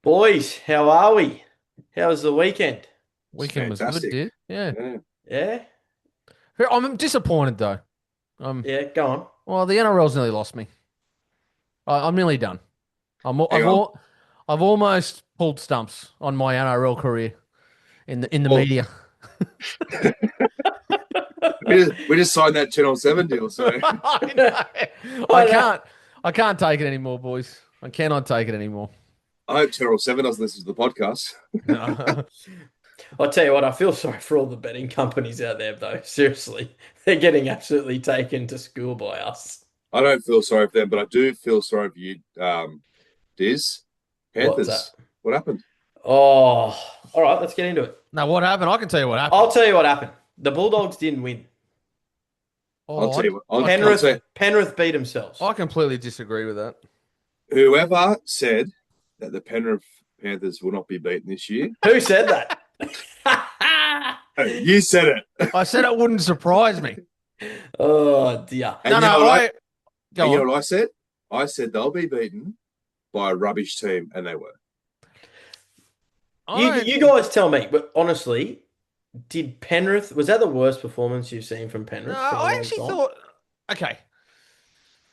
Boys, how are we? How was the weekend? It's Weekend was good, fantastic. dude. Yeah. Yeah. Yeah? I'm disappointed though. Um, Yeah, go on. well, the NRL's nearly lost me. I'm nearly done. Hang on. I've almost pulled stumps on my NRL career in the Well, media. we just signed that Channel 7 deal, so I know. I Why that? can't. I can't take it anymore, boys. I cannot take it anymore. I hope Channel 7 doesn't listen to the podcast. No. I'll tell you what, I feel sorry for all the betting companies out there, though. Seriously, they're getting absolutely taken to school by us. I don't feel sorry for them, but I do feel sorry for you, Diz. What's that? Panthers. What happened? Oh, all right, let's get into it. Now, what happened? I can tell you what happened. I'll tell you what happened. The Bulldogs didn't win. I'll Oh, tell you what. I'll, I I'll can Penrith, say Penrith beat themselves. I completely disagree with that. whoever said that the Penrith Panthers will not be beaten this year, Who said that? hey, you said it. I said it wouldn't surprise me. Oh dear. And No, you know no, what I, I and go you know on. what I said? I said they'll be beaten by a rubbish team, and they were. I You don't. guys tell me, but honestly, did Penrith, was that the worst performance you've seen from No, Penrith for a I long actually time? thought. Okay,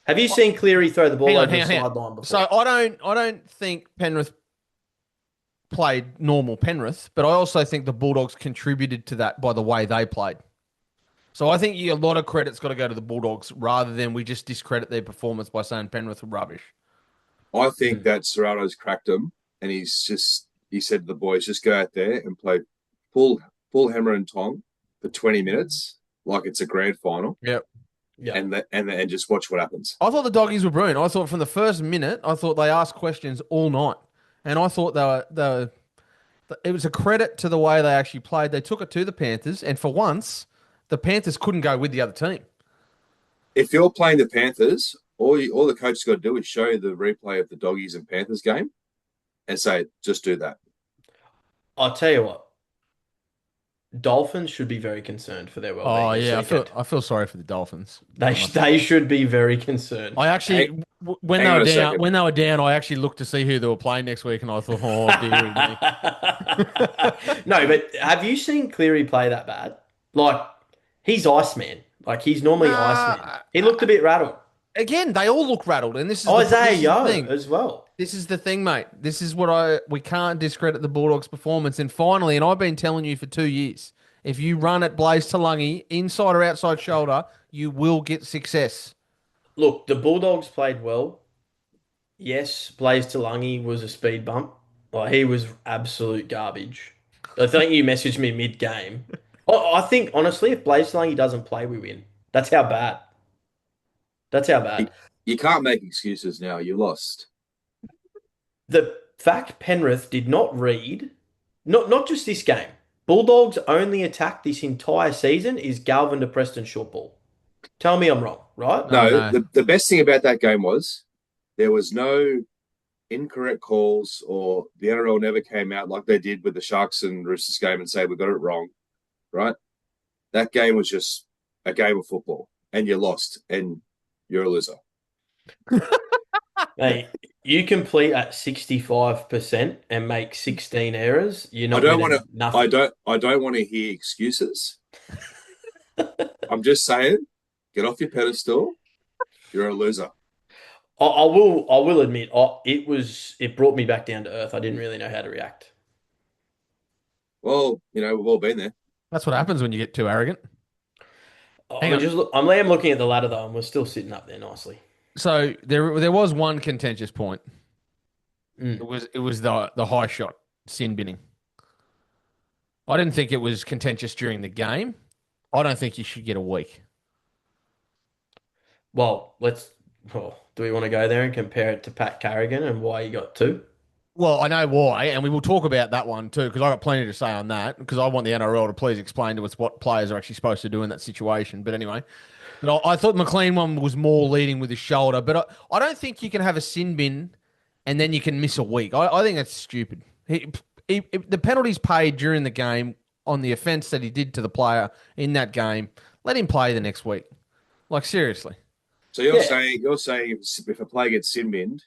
Have you seen Cleary throw the ball over the hang on. sideline So before? I don't think Penrith played normal Penrith, but I also think the Bulldogs contributed to that by the way they played. So I think a lot of credit's got to go to the Bulldogs rather than we just discredit their performance by saying Penrith were rubbish. I think Hmm. that Serrato's cracked him, and he said to the boys, just go out there and play full hammer and tong for 20 minutes, like it's a grand final, Yep. Yeah. and just watch what happens. I thought the doggies were brilliant. I thought from the first minute, I thought they asked questions all night, and I thought it was a credit to the way they actually played. They took it to the Panthers, and for once, the Panthers couldn't go with the other team. If you're playing the Panthers, all the coach's got to do is show you the replay of the doggies and Panthers game and say, just do that. I'll tell you what, Dolphins should be very concerned for their well-being Oh this yeah, weekend. I feel sorry for the Dolphins. They should be very concerned. I Hang, actually, when hang they on were a down, second. when they were down, I actually looked to see who they were playing next week, and I thought, oh dearie me. No, but have you seen Cleary play that bad? Like, he's Iceman. Like, he's normally Iceman. Nah, He looked a bit rattled. again, they all look rattled, and Isaiah this is the Yo thing. as well. This is the thing, mate. This is what we can't discredit the Bulldogs' performance. And finally, and I've been telling you for 2 years, if you run at Blaze Talangi, inside or outside shoulder, you will get success. Look, the Bulldogs played well. Yes, Blaze Talangi was a speed bump. Like, he was absolute garbage. I think you messaged me mid-game. I think, honestly, if Blaze Talangi doesn't play, we win. That's how bad. That's how You, bad. you can't make excuses now. You lost. The fact Penrith did not read, not just this game, Bulldogs' only attack this entire season is Galvin to Preston short ball. Tell me I'm wrong, right? No, No, no. the best thing about that game was there was no incorrect calls, or the NRL never came out like they did with the Sharks and Roosters game and say we got it wrong, right? That game was just a game of football, and you lost, and you're a loser. Hey, you complete at 65% and make 16 errors, you're I not don't want to. winning nothing. I don't want to hear excuses. I'm just saying, get off your pedestal. You're a loser. I will admit, it brought me back down to earth. I didn't really know how to react. Well, we've all been there. That's what happens when you get too arrogant. Hang on. I'm looking at the ladder though, and we're still sitting up there nicely. So there was one contentious point. Mm. It was the high shot sin binning. I didn't think it was contentious during the game. I don't think you should get a week. Well, do we want to go there and compare it to Pat Carrigan and why he got two? Well, I know why, and we will talk about that one too, because I got plenty to say on that. Because I want the NRL to please explain to us what players are actually supposed to do in that situation. But anyway, I thought McLean one was more leading with his shoulder, but I don't think you can have a sin bin and then you can miss a week. I think that's stupid. The penalties paid during the game on the offence that he did to the player in that game, let him play the next week. Like seriously. So Yeah. you're saying if a player gets sin binned,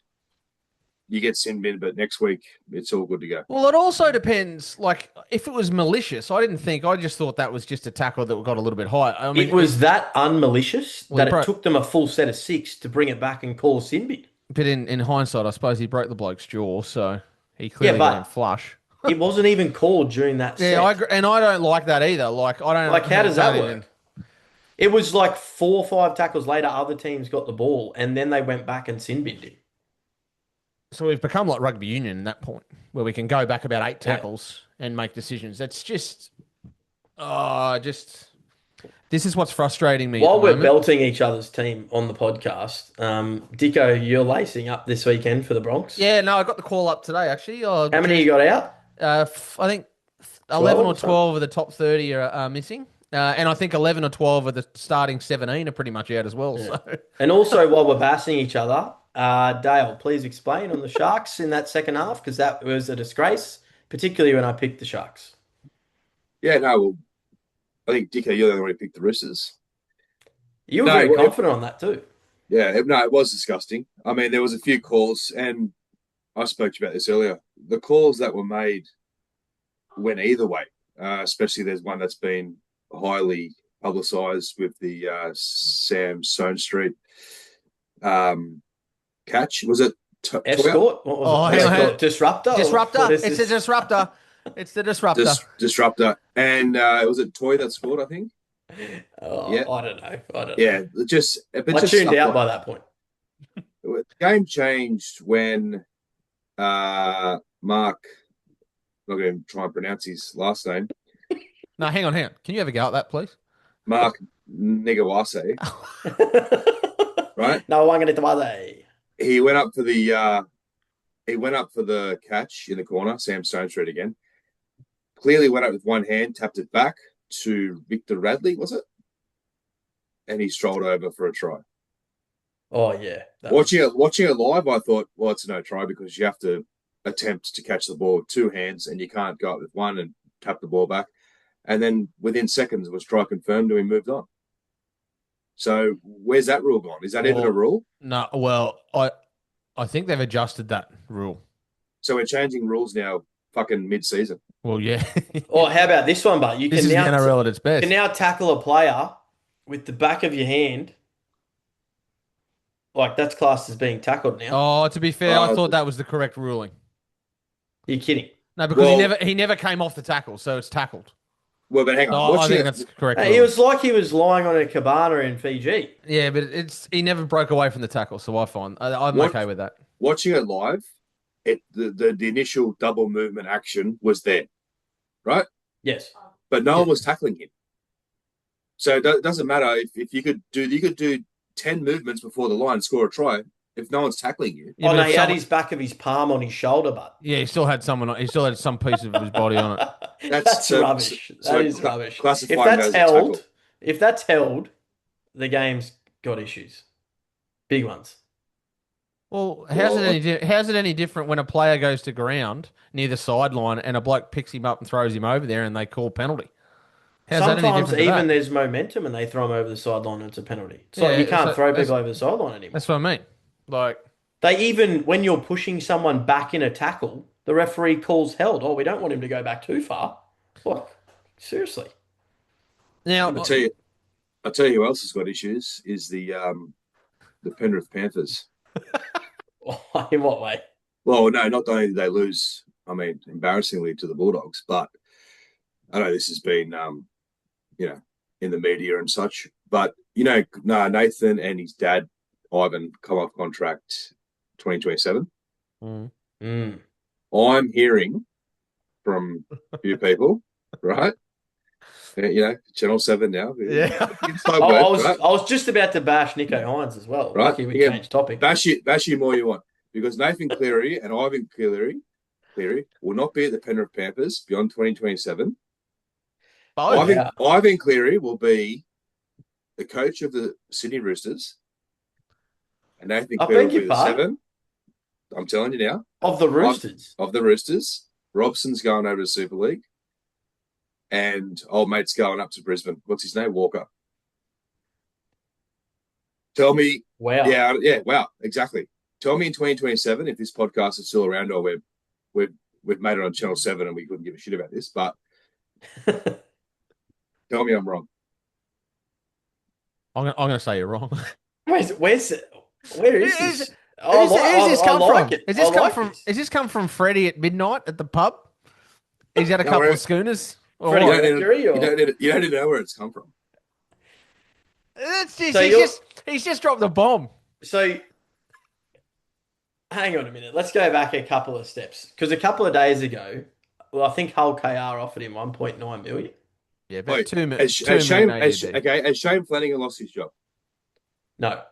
you get sin bin, but next week it's all good to go. Well, it also depends. Like, if it was malicious, I just thought that was just a tackle that got a little bit high. I mean, It was that unmalicious Well, that it took them a full set of 6 to bring it back and call a sin bin. but in hindsight, I suppose he broke the bloke's jaw, so he Yeah, clearly got him but flush. it wasn't even called during that Yeah, set. I agree, and I don't like that either. Like, I don't Like, how does that don't work? It was like 4 or 5 tackles later, other teams got the ball, and then they went back and sin binned him. So we've become like rugby union at that point, where we can go back about 8 Yeah. tackles and make decisions. That's just, this is what's frustrating me. While at the we're moment. belting each other's team on the podcast, Dicko, you're lacing up this weekend for the Bronx. Yeah, no, I got the call up today actually. How many you got out? I think 11 or 12 12 of the top 30 are missing. And I think 11 or 12 of the starting 17 are pretty much out as well. Yeah. So And also, while we're bashing each other, Dale, please explain on the Sharks in that second half, because that was a disgrace, particularly when I picked the Sharks. Yeah, no, well, I think Dicko, you're the only one who picked the Roosters. You were No, very confident on that too. Yeah, no, it was disgusting. I mean, there was a few calls, and I spoke to you about this earlier. The calls that were made went either way, especially there's one that's been highly publicised with the Sam Stone Street catch. Was it Escort? What was it? hang on, Escort? Disruptor? disruptor. What is It's this? a disruptor. It's the disruptor. Disruptor? And was it Toy that scored? I think. Oh, Yeah. I don't know. Yeah, I just tuned out by that point. The game changed when Mark, I'm not going to try and pronounce his last name, No, hang on. Can you have a go at that, please? Mark Negawase, right? No one gonna do He went up for the catch in the corner, Sam Stone Street again. Clearly went up with one hand, tapped it back to Victor Radley, was it? And he strolled over for a try. Oh yeah. Watching it live, I thought, well, it's a no try because you have to attempt to catch the ball with 2 hands and you can't go up with one and tap the ball back. And then within seconds it was try confirmed and we moved on. So where's that rule gone? Is that even a rule? No. Well, I think they've adjusted that rule. So we're changing rules now, fucking mid-season. Well, yeah. Or how about this one, but you This can is now the NRL at its best. you can now tackle a player with the back of your hand. Like that's classed as being tackled now. Oh, to be fair, I thought that was the correct ruling. You're kidding. No, because he never came off the tackle, so it's tackled. Well, but hang on. I think that's correct. Hey, it was like he was lying on a cabana in Fiji. Yeah, but he never broke away from the tackle, so I'm okay with that. Watching it live, the initial double movement action was there, right? Yes. But no one was tackling him. So it doesn't matter if you could do 10 movements before the line, score a try. If no one's tackling you, Oh no, he had his back of his palm on his shoulder, but yeah, he still had some piece of his body on it. That's rubbish. That is rubbish. If that's held, the game's got issues, big ones. Well, how's it any different when a player goes to ground near the sideline and a bloke picks him up and throws him over there and they call penalty? Sometimes even there's momentum and they throw him over the sideline and it's a penalty. It's like you can't throw people over the sideline anymore. That's what I mean. Like when you're pushing someone back in a tackle, the referee calls held. Oh, we don't want him to go back too far. What? Seriously. Now I'll tell you who else has got issues is the Penrith Panthers. In what way? Well, no, not only did they lose, I mean, embarrassingly to the Bulldogs, but I know this has been, in the media and such. But Nathan and his dad, Ivan, come off contract 2027. I'm hearing from a few people, right? Channel 7 now. Yeah. I was just about to bash Nicho Hines as well. Right? Lucky we changed topic. Bash you more you want. Because Nathan Cleary and Ivan Cleary will not be at the Penrith Panthers beyond 2027. Ivan Cleary will be the coach of the Sydney Roosters. And Nathan Cleary will be the 7. I'm telling you now. Of the Roosters? Of the Roosters. Robson's going over to Super League. And old mate's going up to Brisbane. What's his name? Walker. Tell me. Wow. Yeah, wow, exactly. Tell me in 2027 if this podcast is still around or we've made it on Channel 7 and we couldn't give a shit about this, but tell me I'm wrong. I'm gonna say you're wrong. Where is this? Who's this I come like from? it. Is this I come like from? this. Is this come from Freddie at midnight at the pub? He's had a couple of schooners. Freddie You Mercury, or... don't need to know where it's come from. It's just, So he's just dropped the bomb. So, hang on a minute. Let's go back a couple of steps. Because a couple of days ago, well, I think Hull KR offered him 1.9 million. Yeah, about Wait, 2 million. Has Shane Flanagan lost his job? No.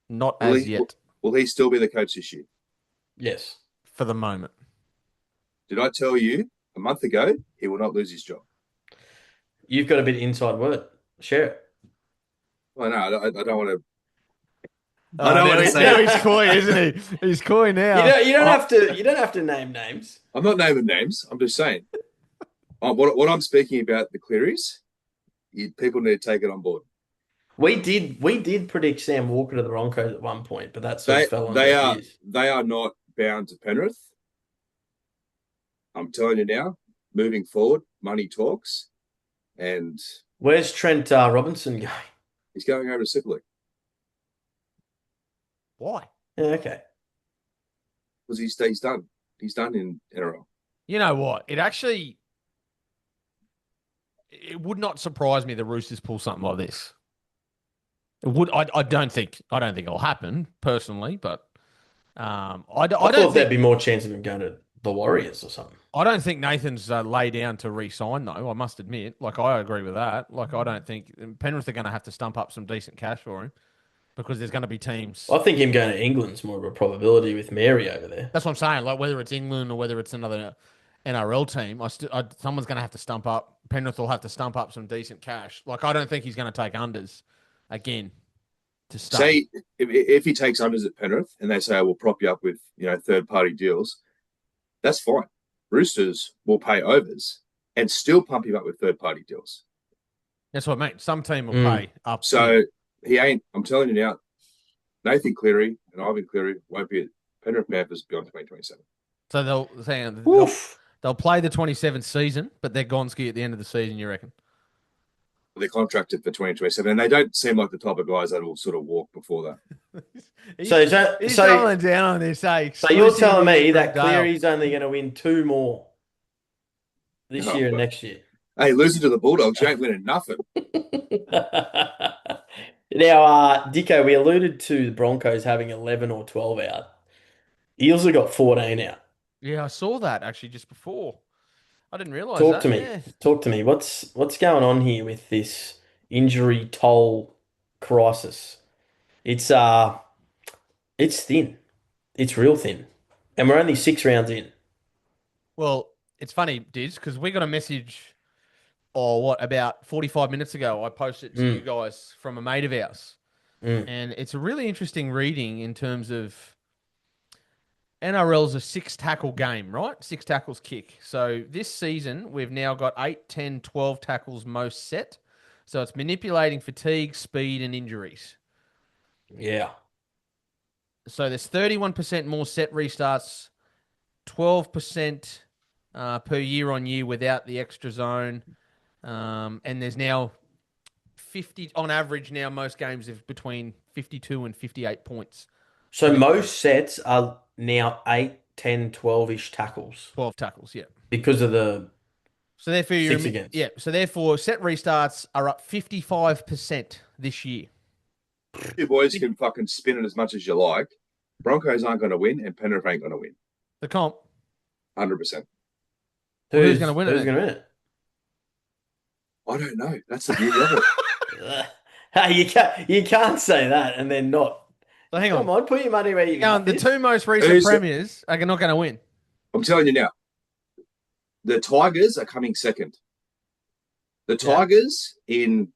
Not Will as he- yet, Will he still be the coach this year? Yes. for the moment. Did I tell you a month ago he will not lose his job? You've got a bit of inside word. Share it. Well, no, I don't want to. Oh, I don't want to say now it. he's coy, isn't he? He's coy now. You don't have to name names. I'm not naming names. I'm just saying. What I'm speaking about, the Clearys, people need to take it on board. We did predict Sam Walker to the Broncos at one point, but that sort of fell on deaf ears. They are not bound to Penrith. I'm telling you now, moving forward, money talks, and Where's Trent Robinson going? he's going over to Super League Why? Yeah, okay. because he's done. He's done in NRL. You know what? It would not surprise me the Roosters pull something like this. It would. I don't think it'll happen personally, but I I don't thought there'd think be more chance of him going to the Warriors or something. I don't think Nathan's lay down to re-sign though. I must admit, like I agree with that. Like I don't think Penrith are going to have to stump up some decent cash for him because there's going to be teams. I think him going to England's more of a probability with Mary over there. That's what I'm saying. Like whether it's England or whether it's another NRL team, someone's going to have to stump up. Penrith will have to stump up some decent cash. Like I don't think he's going to take unders again to start. Say if he takes unders at Penrith and they say, "We'll prop you up with third party deals," that's fine. Roosters will pay overs and still pump him up with third party deals. That's what I mean. Some team will pay up. So he ain't. I'm telling you now, Nathan Cleary and Ivan Cleary won't be at Penrith Panthers beyond 2027. So they'll play the 27th season, but they're Gonski at the end of the season. You reckon? They're contracted for 2027, and they don't seem like the type of guys that will sort of walk before that. He's doubling down on this. So you're telling me that Cleary's only going to win 2 more this year and next year? Hey, losing to the Bulldogs, you ain't winning nothing. Now, Dicko, we alluded to the Broncos having 11 or 12 out. Eels have got 14 out. Yeah, I saw that actually just before. I didn't realise Talk that. to me. Yeah. Talk to me. What's going on here with this injury toll crisis? It's thin. It's real thin. And we're only 6 rounds in. Well, it's funny, Dizz, because we got a message, about 45 minutes ago. I posted it to you guys from a mate of ours. And it's a really interesting reading in terms of NRL's a 6-tackle game, right? 6 tackles kick. So this season, we've now got 8, 10, 12 tackles most set. So it's manipulating fatigue, speed, and injuries. Yeah. So there's 31% more set restarts, 12% per year on year without the extra zone. And there's now 50, on average now, most games have between 52 and 58 points. So most sets are now 8, 10, 12-ish tackles. 12 tackles, yeah. Because of the So therefore, 6 against. Yeah. So therefore, set restarts are up 55% this year. You boys can fucking spin it as much as you like. Broncos aren't going to win, and Penrith ain't going to win. The comp. 100%. Who's going to win it? Who's going to win it? I don't know. That's the beauty of it. Hey, you can't say that and then not. So hang Come on, put your money where you got the this. 2 most recent premiers are not going to win. I'm telling you now, the Tigers are coming second. The Tigers in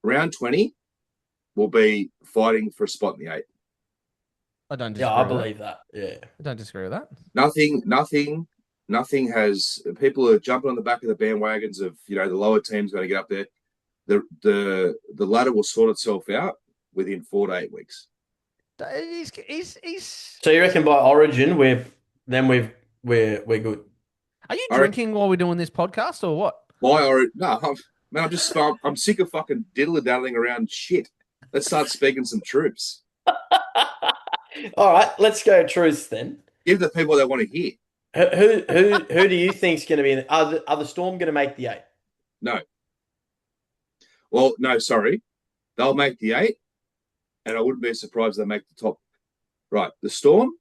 round 20 will be fighting for a spot in the 8. I don't disagree. Yeah, I with believe that. Yeah. I don't disagree with that. Nothing has. People are jumping on the back of the bandwagons of the lower teams going to get up there. The ladder will sort itself out within 4 to 8 weeks. He's. So you reckon by Origin we're good? Are you I drinking while we're doing this podcast or what? I'm sick of fucking diddle-daddling around shit. Let's start speaking some truths. All right, let's go truths then. Give the people they want to hear. Who do you think's going to be in? Are the Storm going to make the 8? No. Well, no, sorry. They'll make the 8, and I wouldn't be surprised if they make the top. Right, the Storm,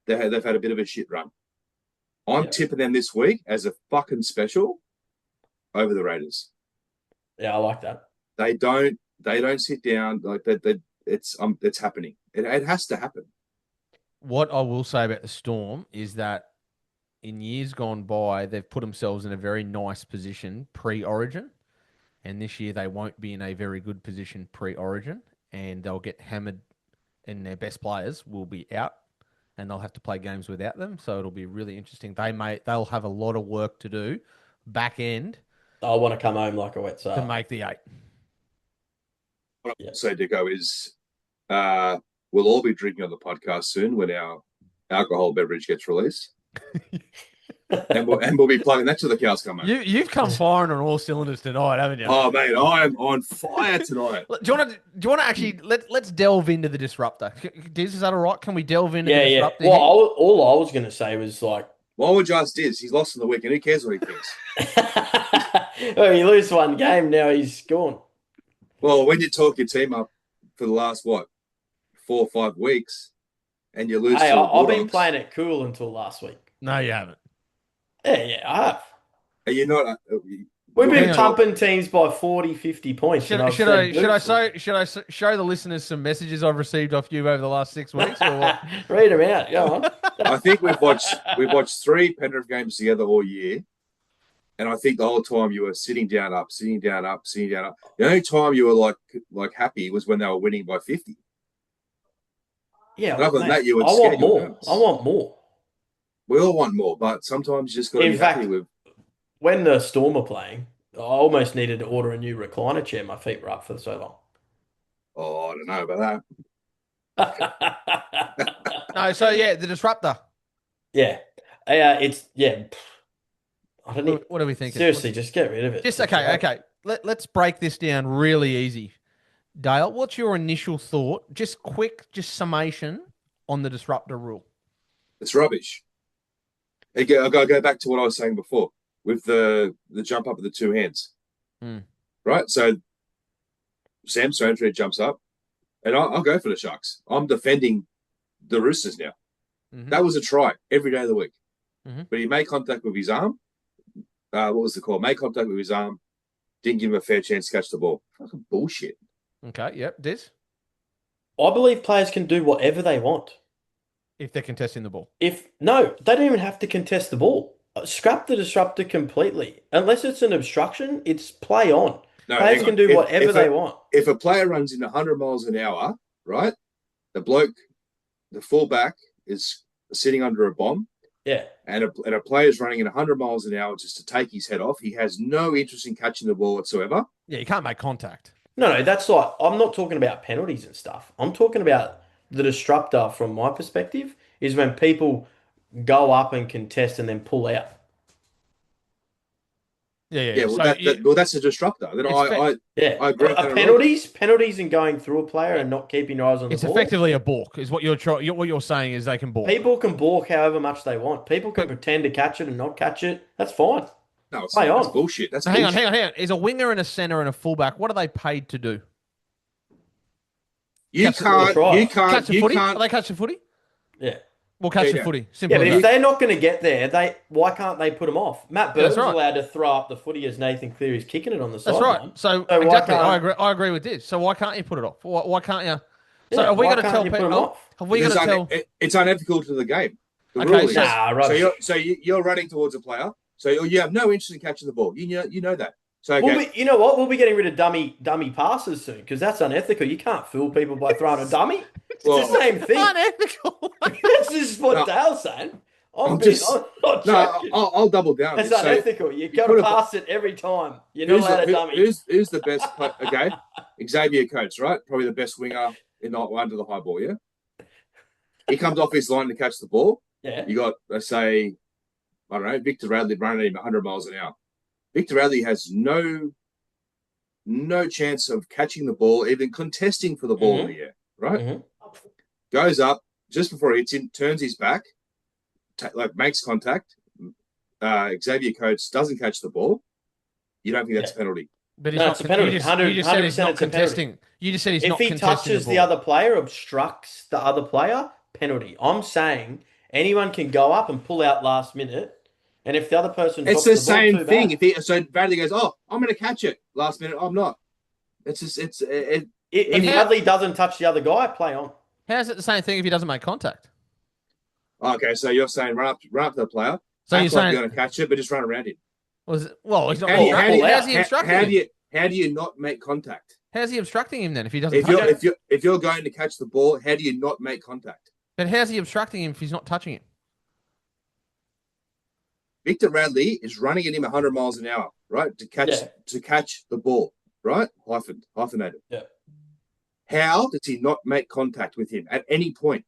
they've had a bit of a shit run. I'm tipping them this week as a fucking special over the Raiders. Yeah, I like that. They don't sit down like that. It's happening. It has to happen. What I will say about the Storm is that in years gone by, they've put themselves in a very nice position pre-Origin, and this year they won't be in a very good position pre-Origin, and they'll get hammered, and their best players will be out, and they'll have to play games without them. So it'll be really interesting. They'll have a lot of work to do back end. I want to come home like a wet sail to make the 8. What I will say, Dicko, is we'll all be drinking on the podcast soon when our alcohol beverage gets released. and we'll be plugging that till the cows come home. You've come firing on all cylinders tonight, haven't you? Oh, mate, I am on fire tonight. Do you want to actually let's delve into the disruptor? Dizz, is that all right? Can we delve into the disruptor? Well, all I was going to say was like, why would you ask Dizz? He's lost in the weekend. Who cares what he thinks? well, you lose one game, now he's gone. Well, when you talk your team up for the last 4 or 5 weeks, and you lose. Hey, I've been playing it cool until last week. No, you haven't. Yeah, I have. Are you not? We've been pumping teams by 40, 50 points. Should I show the listeners some messages I've received off you over the last 6 weeks? Or what? Read them out. Go on. I think we've watched 3 Penrith games together all year, and I think the whole time you were sitting down up. The only time you were like happy was when they were winning by 50. Yeah, other than that, you would. I want more. I want more. We all want more, but sometimes you just got to be happy with. When the Storm are playing, I almost needed to order a new recliner chair. My feet were up for so long. Oh, I don't know about that. No, so yeah, the disruptor. Yeah, it's I don't know. What are we thinking? Seriously, just get rid of it. Just okay. Let's break this down really easy. Dale, what's your initial thought? Just quick, summation on the disruptor rule. It's rubbish. I'll go back to what I was saying before with the jump up of the 2 hands. Right? So Sam Sandry jumps up, and I'll go for the Sharks. I'm defending the Roosters now. Mm-hmm. That was a try every day of the week. Mm-hmm. But he made contact with his arm. What was the call? Made contact with his arm. Didn't give him a fair chance to catch the ball. Fucking bullshit. Okay, yep. Diz? I believe players can do whatever they want. If they're contesting the ball. No, they don't even have to contest the ball. Scrap the disruptor completely. Unless it's an obstruction, it's play on. No, players can do whatever they want. If a player runs in 100 miles an hour, right, the fullback is sitting under a bomb. Yeah. And a player's running at 100 miles an hour just to take his head off. He has no interest in catching the ball whatsoever. Yeah, you can't make contact. No, that's like, I'm not talking about penalties and stuff. I'm talking about the disruptor from my perspective is when people go up and contest and then pull out. Yeah. Well, that's a disruptor. I agree. Penalties and going through a player and not keeping your eyes on the ball. It's effectively a balk, is what you're saying is they can balk. People can balk however much they want. People can pretend to catch it and not catch it. That's fine. No, that's bullshit. Hang on. Is a winger and a centre and a fullback, what are they paid to do? You can't catch a footy? Are they catch a footy? Yeah. We'll catch the footy. Simple but if they're not going to get there, why can't they put them off? Matt Bird's allowed to throw up the footy as Nathan Cleary's kicking it on the sideline. That's right. So exactly, I agree with this. So why can't you put it off? Why can't you? So are we going to tell people? Have we going to tell? It's unethical to the game. So you're running towards a player. So you have no interest in catching the ball. You know that. So you know what? We'll be getting rid of dummy passes soon because that's unethical. You can't fool people by throwing a dummy. It's the same thing. Unethical. That's just what Dale's saying. I'll double down. It's unethical. You've got to pass it every time. You're not allowed a dummy. Who's the best player? Okay, Xavier Coates, right? Probably the best winger under the high ball, yeah? he comes off his line to catch the ball. Yeah. You got, let's say, I don't know, Victor Radley running at him 100 miles an hour. Victor Radley has no chance of catching the ball, even contesting for the ball in the air, right? Mm-hmm. Goes up just before he hits him, turns his back, makes contact. Xavier Coates doesn't catch the ball. You don't think that's a penalty? But No, it's a penalty. You just said he's not contesting. You just said he's not contesting. If he touches the other player, obstructs the other player, penalty. I'm saying anyone can go up and pull out last minute, and if the other person it's drops the the ball same thing. Bad. So Bradley goes, "Oh, I'm going to catch it last minute." I'm not. It's just if Bradley doesn't touch the other guy, play on. How's it the same thing if he doesn't make contact? Okay, so you're saying run up to the player. So you're saying you're going to catch it, but just run around him. He's not. How's he obstructing him? How do you not make contact? How's he obstructing him then if he doesn't? If you're going to catch the ball, how do you not make contact? But how's he obstructing him if he's not touching him? Victor Radley is running at him 100 miles an hour, right? To catch the ball, right? Hyphenated. Yeah. How does he not make contact with him at any point?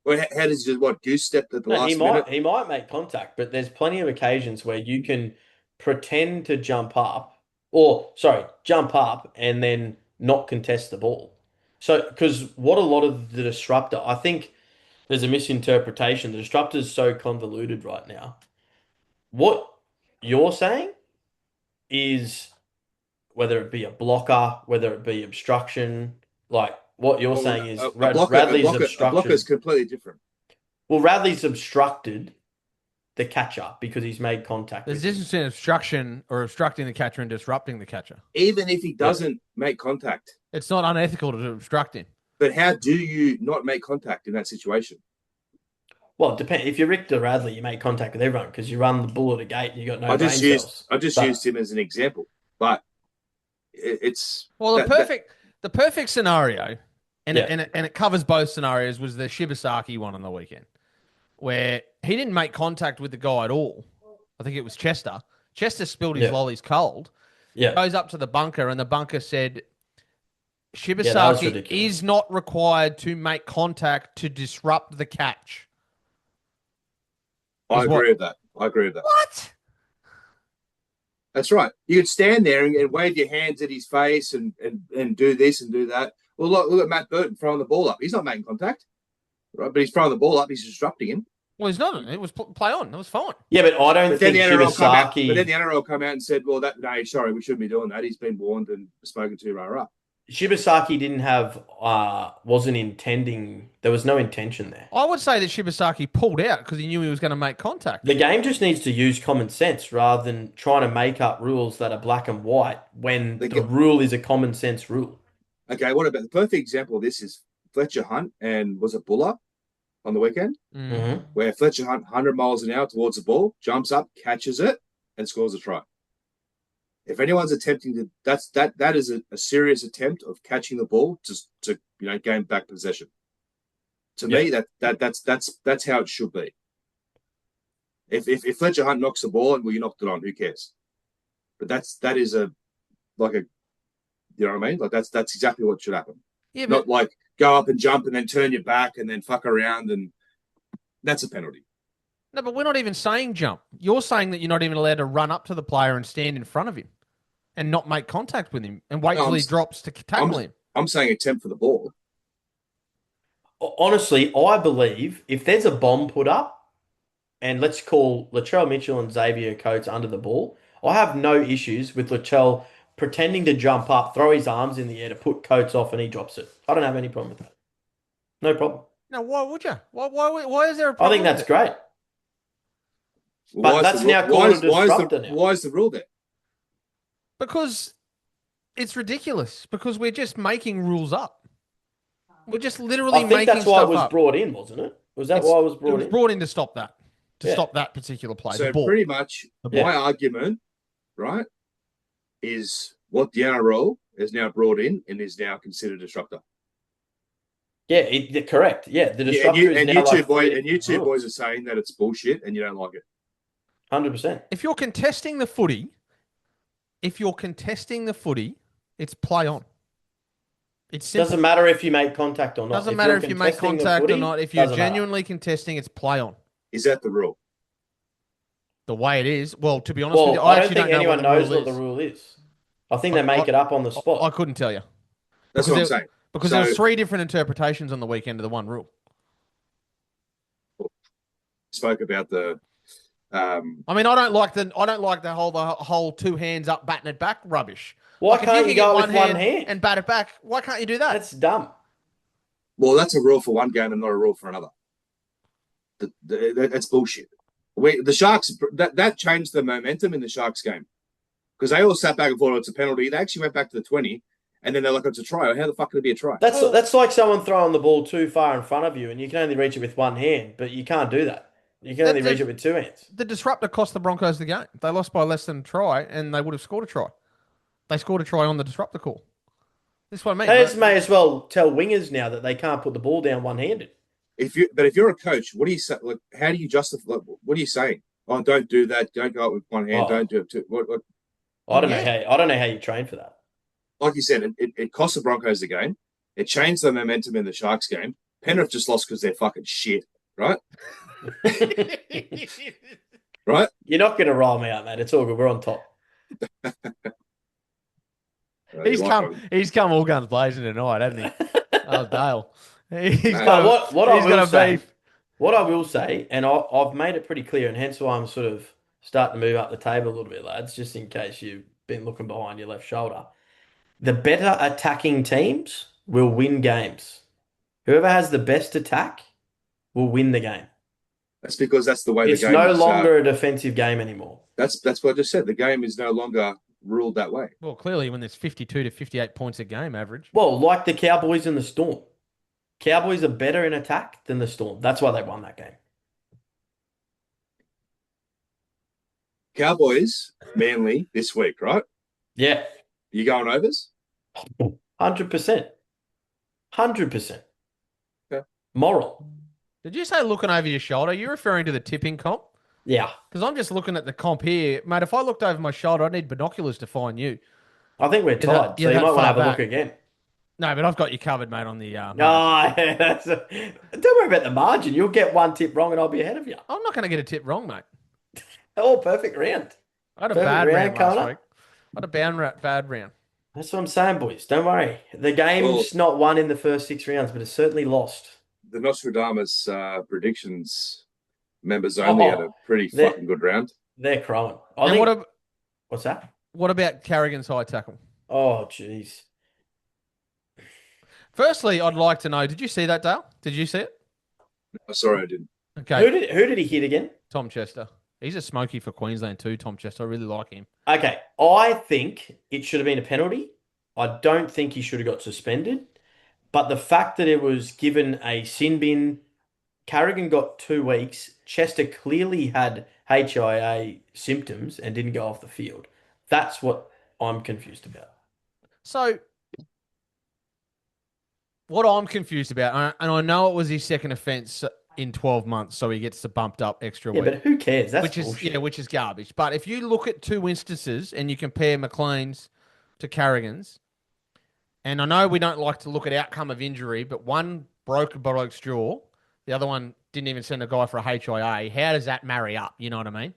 Well, how does he just goose step at the last minute? He might make contact, but there's plenty of occasions where you can pretend to jump up and then not contest the ball. So, because what a lot of the disruptor, I think there's a misinterpretation. The disruptor is so convoluted right now. What you're saying is whether it be a blocker, whether it be obstruction, like what you're saying is Radley's obstruction. A blocker is completely different. Well, Radley's obstructed the catcher because he's made contact. There's a difference between obstruction or obstructing the catcher and disrupting the catcher. Even if he doesn't make contact. It's not unethical to obstruct him. But how do you not make contact in that situation? Well, it depends. If you're Victor Radley, you make contact with everyone because you run the bull at a gate and you got no brain cells. I just used him as an example, but it's the perfect scenario, and it covers both scenarios, was the Shibasaki one on the weekend, where he didn't make contact with the guy at all. I think it was Chester. Chester spilled his lollies cold. Yeah, goes up to the bunker, and the bunker said, Shibasaki is not required to make contact to disrupt the catch. I agree with that. What? That's right. You could stand there and wave your hands at his face and do this and do that. Well, look at Matt Burton throwing the ball up. He's not making contact, right? But he's throwing the ball up. He's disrupting him. Well, he's not. It was play on. It was fine. Yeah, but I don't think Shibasaki... But then the NRL come out and said, well, sorry, we shouldn't be doing that. He's been warned and spoken to, rah. Shibasaki didn't have, wasn't intending, there was no intention there. I would say that Shibasaki pulled out because he knew he was going to make contact. The game just needs to use common sense rather than trying to make up rules that are black and white when the rule is a common sense rule. Okay, what about the perfect example of this is Fletcher Hunt and was it Buller on the weekend? Mm-hmm. Where Fletcher Hunt 100 miles an hour towards the ball, jumps up, catches it, and scores a try. If anyone's attempting to, that is a serious attempt of catching the ball to gain back possession. To me, that's how it should be. If Fletcher Hunt knocks the ball and you knocked it on, who cares? But that is you know what I mean? Like that's exactly what should happen. Yeah, not like go up and jump and then turn your back and then fuck around, and that's a penalty. No, but we're not even saying jump. You're saying that you're not even allowed to run up to the player and stand in front of him and not make contact with him and wait till he drops to tackle him. I'm saying attempt for the ball. Honestly, I believe if there's a bomb put up and let's call Latrell Mitchell and Xavier Coates under the ball, I have no issues with Latrell pretending to jump up, throw his arms in the air to put Coates off and he drops it. I don't have any problem with that. No problem. No, why would you? Why is there a problem? I think that's great. But that's now called a disruptor now. Why is the rule there? Because it's ridiculous. Because we're just making rules up. We're just literally making stuff up. I think that's why it was brought in, wasn't it? Was that why it was brought in? It was brought in to stop that. To stop that particular play. So pretty much my argument, right, is what the NRL is now brought in and is now considered a disruptor. Yeah, correct. Yeah, the disruptor is now you two boys are saying that it's bullshit and you don't like it. 100%. If you're contesting the footy, it's play on. It's simple. Doesn't matter if you make contact or not. Doesn't If matter you're if you make contesting the contact or footy, not. If you're doesn't matter. genuinely contesting, it's play on. Is that the rule? The way it is. Well, to be honest with you, Well, I I don't actually think don't know what anyone the knows rule what the is. rule is. I think they make it up on the I spot. couldn't tell you That's what I'm saying. because there was 3 different interpretations on the weekend of the one rule. Spoke about the. I mean, I don't like the whole 2 hands up, batting it back rubbish. Why Like, if can't can you get go with one hand? and bat it back, why can't you do that? That's dumb. Well, that's a rule for one game and not a rule for another. That's bullshit. The Sharks that changed the momentum in the Sharks game because they all sat back and thought it's a penalty. They actually went back to the 20, and then they're like, it's a try. How the fuck could it be a try? That's like someone throwing the ball too far in front of you, and you can only reach it with one hand, but you can't do that. You can only reach it with 2 hands. The disruptor cost the Broncos the game. They lost by less than a try, and they would have scored a try. They scored a try on the disruptor call. This is what I mean. They just may as well tell wingers now that they can't put the ball down one-handed. If you're a coach, what do you say? Like, how do you justify? What are you saying? Oh, don't do that. Don't go up with one hand. Don't do it. What? I don't know how you train for that. Like you said, it cost the Broncos the game. It changed the momentum in the Sharks game. Penrith just lost because they're fucking shit, right? Right? You're not going to roll me out, mate. It's all good. We're on top. He's come all guns blazing tonight, hasn't he? Oh, Dale. What I will say, and I've made it pretty clear, and hence why I'm sort of starting to move up the table a little bit, lads, just in case you've been looking behind your left shoulder. The better attacking teams will win games. Whoever has the best attack will win the game. That's because that's the way the game is. It's no longer a defensive game anymore. That's what I just said. The game is no longer ruled that way. Well, clearly when there's 52 to 58 points a game average. Well, like the Cowboys and the Storm. Cowboys are better in attack than the Storm. That's why they won that game. Cowboys, Manly this week, right? Yeah. You going overs? 100%. 100%. Okay. Moral. Did you say looking over your shoulder? You're referring to the tipping comp? Yeah. Because I'm just looking at the comp here. Mate, if I looked over my shoulder, I'd need binoculars to find you. I think we're tied, so you might want to have a look again. No, but I've got you covered, mate, on the... don't worry about the margin. You'll get one tip wrong and I'll be ahead of you. I'm not going to get a tip wrong, mate. Oh, perfect round. I had a bad round last week. I had a bad round. That's what I'm saying, boys. Don't worry. The game's not won in the first 6 rounds, but it's certainly lost. The Nostradamus predictions members only had a pretty fucking good round. They're crowing. What's that? What about Carrigan's high tackle? Oh, jeez. Firstly, I'd like to know, did you see that, Dale? Did you see it? Sorry, I didn't. Okay. Who did he hit again? Tom Chester. He's a smoky for Queensland too, Tom Chester. I really like him. Okay. I think it should have been a penalty. I don't think he should have got suspended. But the fact that it was given a sin bin, Carrigan got 2 weeks. Chester clearly had HIA symptoms and didn't go off the field. That's what I'm confused about. So, what I'm confused about, and I know it was his second offence in 12 months, so he gets the bumped up extra week. Yeah, but who cares? That's bullshit. Which is garbage. But if you look at 2 instances and you compare McLean's to Carrigan's, and I know we don't like to look at outcome of injury, but one broke a bloke's jaw, the other one didn't even send a guy for a HIA. How does that marry up? You know what I mean?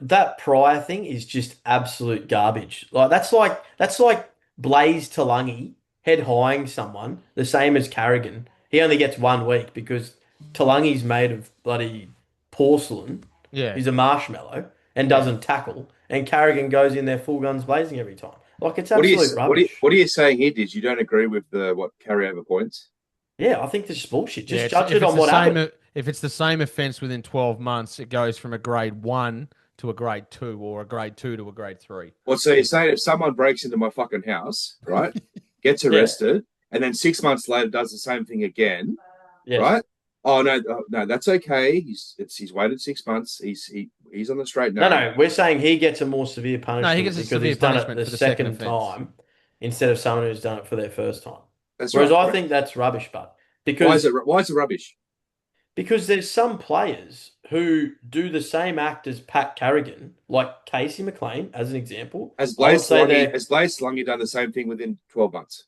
That prior thing is just absolute garbage. That's like Blaze Talangi head highing someone the same as Carrigan. He only gets 1 week because Talangi's made of bloody porcelain. Yeah, he's a marshmallow and doesn't tackle, and Carrigan goes in there full guns blazing every time. Like, it's absolute rubbish. What are you saying here, Dizz? You don't agree with the carryover points? Yeah, I think this is bullshit. Just judge it on what happened. If it's the same offence within 12 months, it goes from a grade 1 to a grade 2 or a grade 2 to a grade 3. Well, so you're saying if someone breaks into my fucking house, right, gets arrested, and then 6 months later does the same thing again, right? Oh, no, that's okay. He's waited 6 months. He's on the straight now. No, we're saying he gets a more severe punishment he gets a severe he's done punishment it for the the second second time instead of someone who's done it for their first time. Whereas I think that's rubbish, but because why is it rubbish? Because there's some players who do the same act as Pat Carrigan, like Casey McLean, as an example. Has Blaze Slungy done the same thing within 12 months?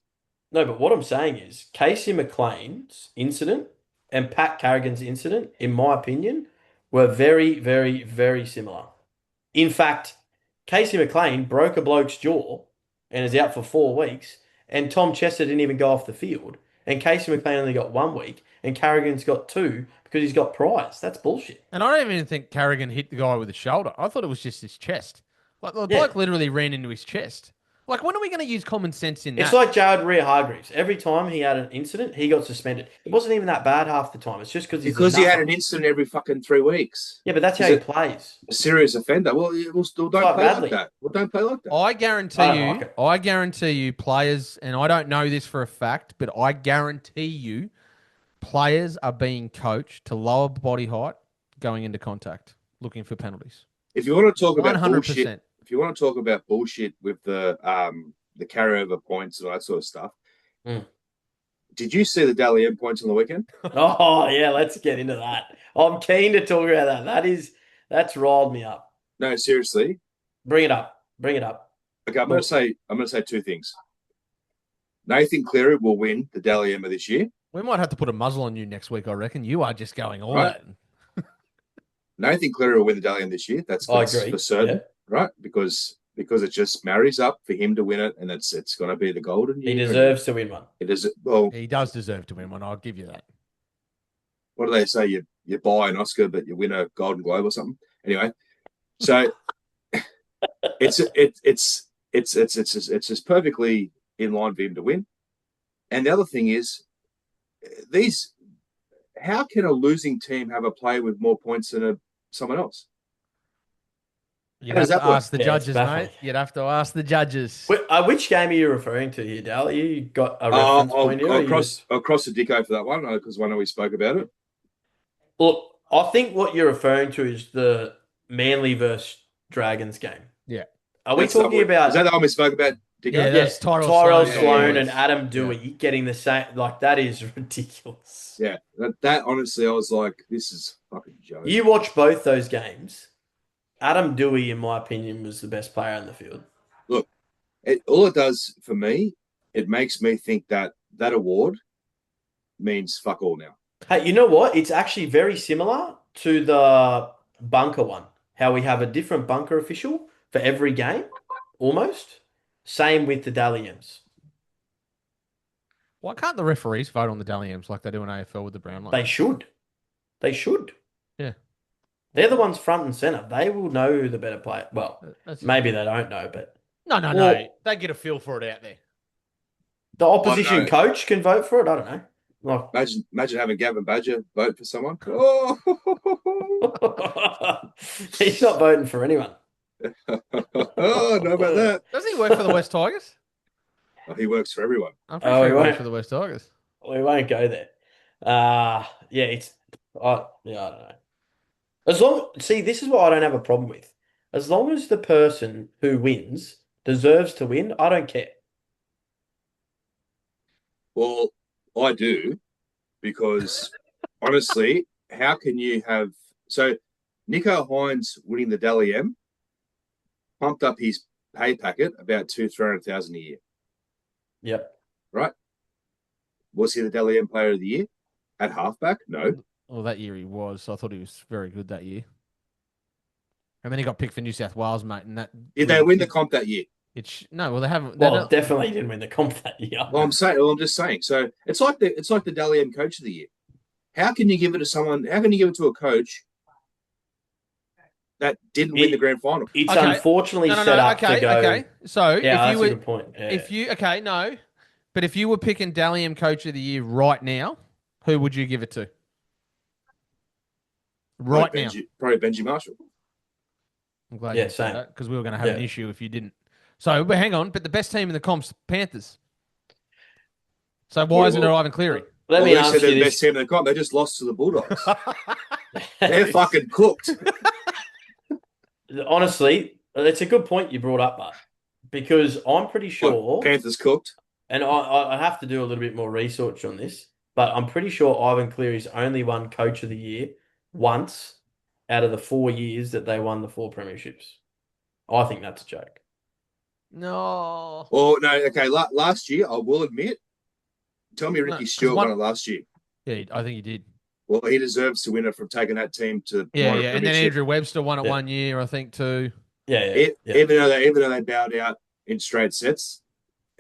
No, but what I'm saying is Casey McLean's incident and Pat Carrigan's incident, in my opinion, were very, very, very similar. In fact, Casey McLean broke a bloke's jaw and is out for 4 weeks, and Tom Chester didn't even go off the field. And Casey McLean only got 1 week, and Carrigan's got two because he's got prize. That's bullshit. And I don't even think Carrigan hit the guy with his shoulder. I thought it was just his chest. Like the Yeah. bloke literally ran into his chest. Like, when are we going to use common sense in It's that? like Jared Hargreaves. Every time he had an incident, he got suspended. It wasn't even that bad half the time. It's just because he's Because he had nutter. an incident every fucking 3 weeks. Yeah, but that's how He's he plays. a serious offender. Well, don't like play Radley. like that. Well, don't play like that. I guarantee I don't you, like it. I guarantee you, players, and I don't know this for a fact, but I guarantee you, players are being coached to lower body height going into contact, looking for penalties. If you want to talk about 100%. bullshit, if you want to talk about bullshit with the carryover points and all that sort of stuff, did you see the Dally M points on the weekend? Oh yeah, let's get into that. I'm keen to talk about that. That's riled me up. No, seriously. Bring it up. Bring it up. Okay, I'm going to say two things. Nathan Cleary will win the Dally M of this year. We might have to put a muzzle on you next week, I reckon. You are just going all Right. out. Nathan Cleary will win the Dally M this year. That's I agree. for certain, Yeah. right? Because it just marries up for him to win it, and it's going to be the golden year. He deserves to win one. It is. Well, He does deserve to win one. I'll give you that. what do they say? You buy an Oscar, but you win a Golden Globe or something. Anyway, so it's just perfectly in line for him to win. And the other thing is, how can a losing team have a player with more points than someone else? You'd How have does to that work? ask the Yeah, it's judges, baffling. mate. You'd have to ask the judges. Which game are you referring to here, Dal? You got a reference point here? I'll cross the Dicko for that one because I know we spoke about it. Look, I think what you're referring to is the Manly versus Dragons game. Yeah. Are we talking about? Is that the one we spoke about, Dicko? Yeah, that's Tyrell Tyrell Sloan. Sloan Yeah. and Adam Dewey getting the same. Like, that is ridiculous. Yeah, that honestly, I was like, this is fucking joke. You watch both those games. Adam Dewey, in my opinion, was the best player in the field. Look, all it does for me, it makes me think that award means fuck all now. Hey, you know what? It's actually very similar to the bunker one. How we have a different bunker official for every game, almost. Same with the Dally M's. Why can't the referees vote on the Dally M's like they do in AFL with the brown line? They should. They should. Yeah. They're the ones front and center. They will know who the better player. Well, maybe they don't know, but No. They get a feel for it out there. the opposition no. coach can vote for it. I don't know. Like, Imagine having Gavin Badger vote for someone. Oh, he's not voting for anyone. oh, know about that. Doesn't he work for the West Tigers? Oh, he works for everyone. I'm pretty sure he he works won't. for the West Tigers. We won't go there. I don't know. This is what I don't have a problem with. As long as the person who wins deserves to win, I don't care. Well, I do, because honestly, how can you have Nico Hines winning the Dally M pumped up his pay packet about 300,000 a year. Yep. Right? Was he the Dally M player of the year? At halfback? No. Well, that year he was. I thought he was very good that year. And then he got picked for New South Wales, mate. And that Did they win the comp that year? No, they haven't. Well, definitely didn't win the comp that year. Well, I'm just saying. So it's like the Dally M coach of the year. How can you give it to someone? How can you give it to a coach that didn't win the grand final? It's unfortunately set up to go. Okay. So yeah, if you that's were, a good point. Yeah. But if you were picking Dally M coach of the year right now, who would you give it to? Right now, Probably Benji Marshall. I'm glad Yeah, you said same. that because we were going to have an issue if you didn't. So, but hang on. But the best team in the comp's Panthers. So why isn't it Ivan Cleary? Let me ask you the this. best team in the comp. They just lost to the Bulldogs. They're fucking cooked. Honestly, it's a good point you brought up, Bud, because I'm pretty sure Panthers cooked. And I have to do a little bit more research on this, but I'm pretty sure Ivan Cleary's only won Coach of the Year once out of the 4 years that they won the 4 premierships. I think that's a joke. No. Well, no, okay. Last year, I will admit, Tell me No, Ricky 'cause Stewart won it last year. Yeah, I think he did. Well, he deserves to win it from taking that team to Yeah, won a yeah. And then premiership. Andrew Webster won it Yeah. 1 year, I think, too. Yeah. Even though they bowed out in straight sets,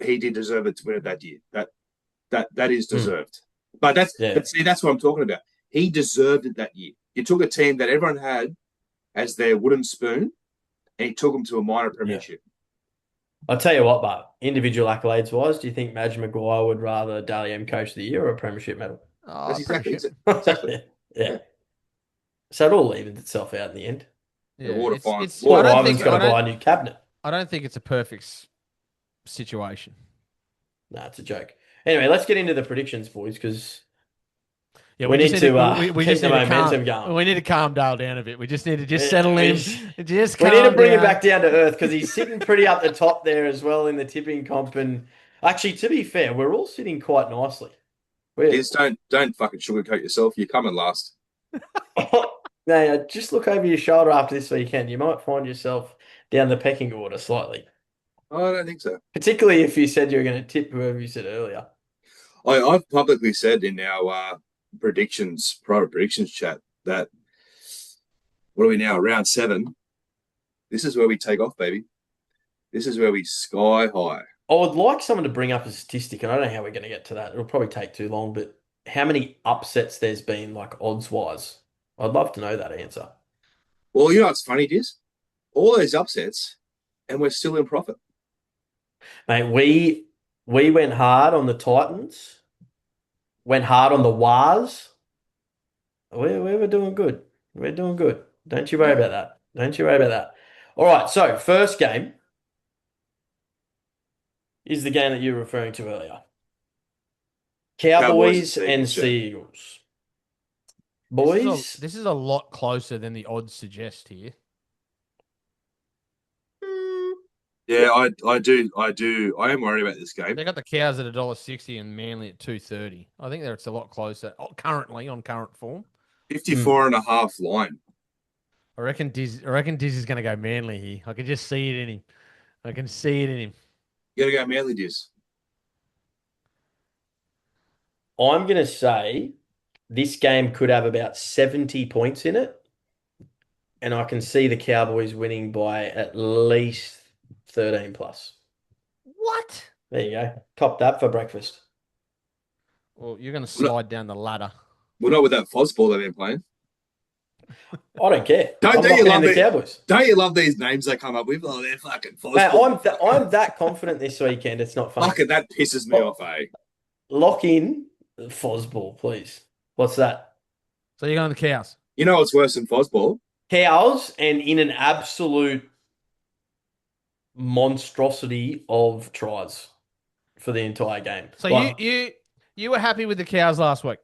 he did deserve it to win it that year. That is deserved. But that's what I'm talking about. He deserved it that year. You took a team that everyone had as their wooden spoon, and he took them to a minor premiership. I'll tell you what, but individual accolades wise, do you think Madge Maguire would rather Dally M Coach of the Year or a premiership medal? That's exactly. Yeah. So it all evened itself out in the end. Yeah, Water Ivan's got to buy a new cabinet. I don't think it's a perfect situation. No, it's a joke. Anyway, let's get into the predictions, boys, because we need just to we keep just the need to momentum going. We need to calm Dale down a bit. We just need to settle him. We need to bring him back down to earth because he's sitting pretty up the top there as well in the tipping comp. And actually, to be fair, we're all sitting quite nicely. Just don't fucking sugarcoat yourself. You're coming last. No, just look over your shoulder after this weekend. You might find yourself down the pecking order slightly. I don't think so. Particularly if you said you were going to tip whoever you said earlier. I've publicly said in our private predictions chat that what are we now? Round 7. This is where we take off, baby. This is where we sky high. I would like someone to bring up a statistic, and I don't know how we're going to get to that. It'll probably take too long, but how many upsets there's been, like odds-wise? I'd love to know that answer. Well, you know what's funny, Dizz? All those upsets, and we're still in profit. Mate, we went hard on the Titans, went hard on the Wars. We were doing good. We're doing good. Don't you worry about that. Don't you worry about that. All right, so first game is the game that you were referring to earlier. Cowboys and Seagulls. Boys, this is a lot closer than the odds suggest here. Yeah, I do. I am worried about this game. They got the Cows at $1.60 and Manly at $2.30. I think it's a lot closer currently on current form. 54.5 line. I reckon Dizz is going to go Manly here. I can just see it in him. I can see it in him. You got to go Manly, Dizz. I'm going to say this game could have about 70 points in it. And I can see the Cowboys winning by at least 13 plus. What? There you go. Cop that for breakfast. Well, you're going to slide down the ladder. Well, not with that Fosball they've been playing. I don't care. Don't you love the Cowboys? Don't you love these names they come up with? Oh, they're fucking Fosball. Mate, I'm that confident this weekend. It's not fun. Fucking that pisses me off, eh? Lock in Fosball, please. What's that? So you're going the Cows. You know what's worse than Fosball? Cows, and in an absolute monstrosity of tries for the entire game. So you were happy with the Cows last week?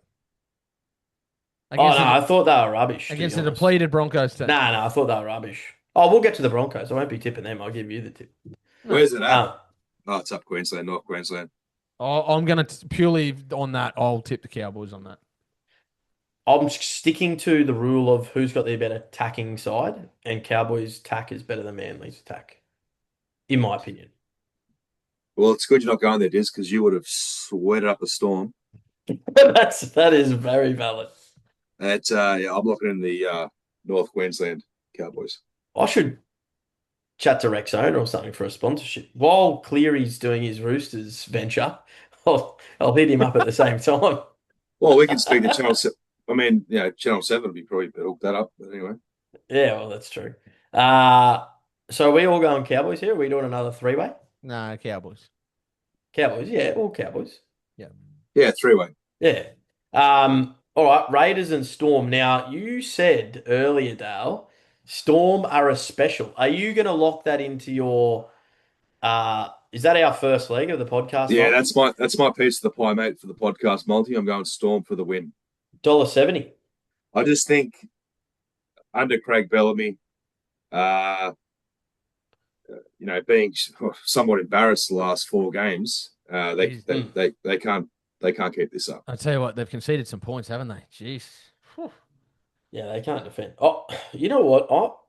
I thought they were rubbish. Against the depleted Broncos team. No, I thought they were rubbish. Oh, we'll get to the Broncos. I won't be tipping them. I'll give you the tip. Where's it at? It's up Queensland, North Queensland. I'm going to purely on that. I'll tip the Cowboys on that. I'm sticking to the rule of who's got the better attacking side, and Cowboys' attack is better than Manly's attack, in my opinion. Well, it's good you're not going there, Diz, because you would have sweated up a storm. That is very valid. I'm looking in the North Queensland Cowboys. I should chat to Rex owner or something for a sponsorship. While Cleary's doing his Roosters venture, I'll hit him up at the same time. Well, we can speak to Channel 7. I mean, Channel 7 would be probably better hook that up. But anyway. Yeah, well, that's true. So are we all going Cowboys here? Are we doing another three-way? No, Cowboys. Cowboys, yeah, all Cowboys. Yeah. Yeah, three-way. Yeah. All right, Raiders and Storm. Now, you said earlier, Dale, Storm are a special. Are you going to lock that into your is that our first leg of the podcast? Yeah, that's my piece of the pie, mate, for the podcast multi. I'm going Storm for the win. $1.70. I just think under Craig Bellamy, being somewhat embarrassed the last 4 games, they can't keep this up. I tell you what, they've conceded some points, haven't they? Jeez. Whew. Yeah, they can't defend. Oh, you know what?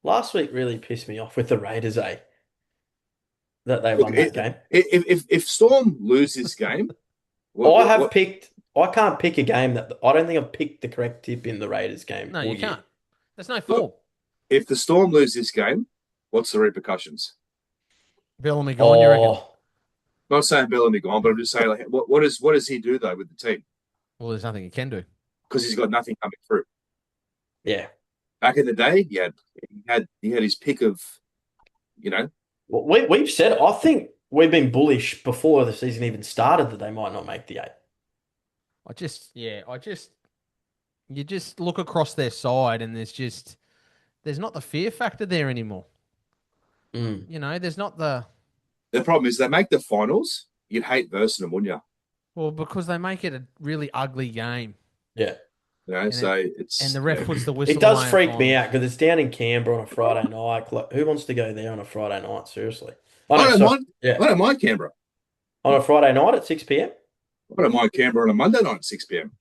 Last week really pissed me off with the Raiders, that they won that game. If Storm lose this game, What I can't pick a game that I don't think I've picked the correct tip in the Raiders game No, all you year. can't. There's no look, form. if the Storm lose this game, what's the repercussions? Bellamy gone, you reckon? I'm not saying Bellamy gone, but I'm just saying, like, what does he do though with the team? Well, there's nothing he can do. Because he's got nothing coming through. Yeah. Back in the day, he had his pick of, you know, Well, we've said, I think we've been bullish before the season even started that they might not make the eight. You just look across their side and there's not the fear factor there anymore. Mm. You know, there's not the, the problem is they make the finals. You'd hate versing them, wouldn't you? well, because they make it a really ugly game. Yeah. You know, And so it's And the ref puts the whistle It does away in freak me finals. out because it's down in Canberra on a Friday night. Like, who wants to go there on a Friday night? Seriously. Oh, I no, don't sorry. mind. Yeah. I don't mind Canberra. On a Friday night at 6 p.m. I don't mind Canberra on a Monday night at 6 p.m.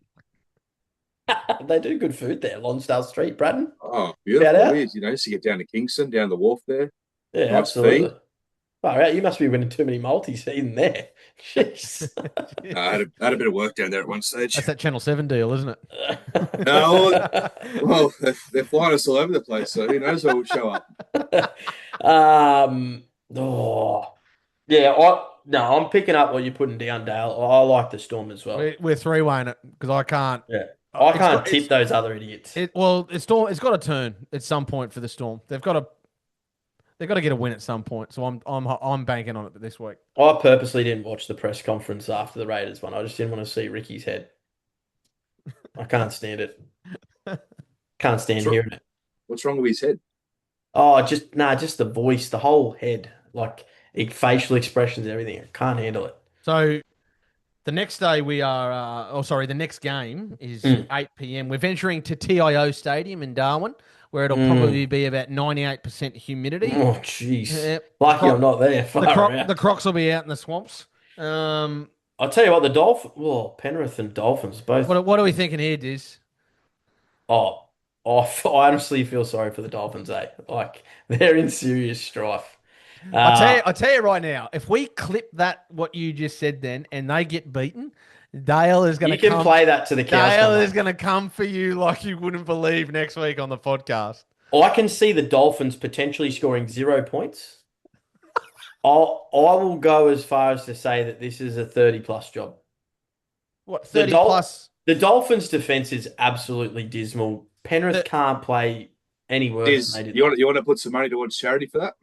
They do good food there, Lonsdale Street, Braddon. Oh, Shout beautiful. out. It is, you know, so you get down to Kingston, down the wharf there. Yeah, Nice absolutely. feed. Far out. You must be winning too many multis even there. Jeez. I had a bit of work down there at one stage. That's that Channel 7 deal, isn't it? No, well, they're flying us all over the place, so who knows where we'll show up. Oh, yeah. I'm picking up what you're putting down, Dale. I like the Storm as well. We're three-weighing it because I can't. Yeah, I It's can't got- tip those other idiots. It's got to turn at some point for the Storm. They've got to get a win at some point. So I'm banking on it this week. I purposely didn't watch the press conference after the Raiders one. I just didn't want to see Ricky's head. I can't stand it. Can't stand hearing it. What's wrong with his head? Oh, just the voice, the whole head, like facial expressions, everything. I can't handle it. So the next day the next game is 8 p.m. We're venturing to TIO Stadium in Darwin, where it'll probably be about 98% humidity. Oh, jeez. Lucky I'm not there. The Crocs will be out in the swamps. I'll tell you what, the Dolphins, well, Penrith and Dolphins both. What are we thinking here, Diz? Oh, I honestly feel sorry for the Dolphins, eh? Like, they're in serious strife. I'll tell you right now, if we clip that, what you just said then, and they get beaten, Dale is going to You can play that to the cows. Dale come is home. going to come for you like you wouldn't believe next week on the podcast. I can see the Dolphins potentially scoring 0 points. I will go as far as to say that this is a 30-plus job. What, The 30 plus? The Dolphins' defense is absolutely dismal. Penrith can't play any worse than they did. You want to put some money towards charity for that?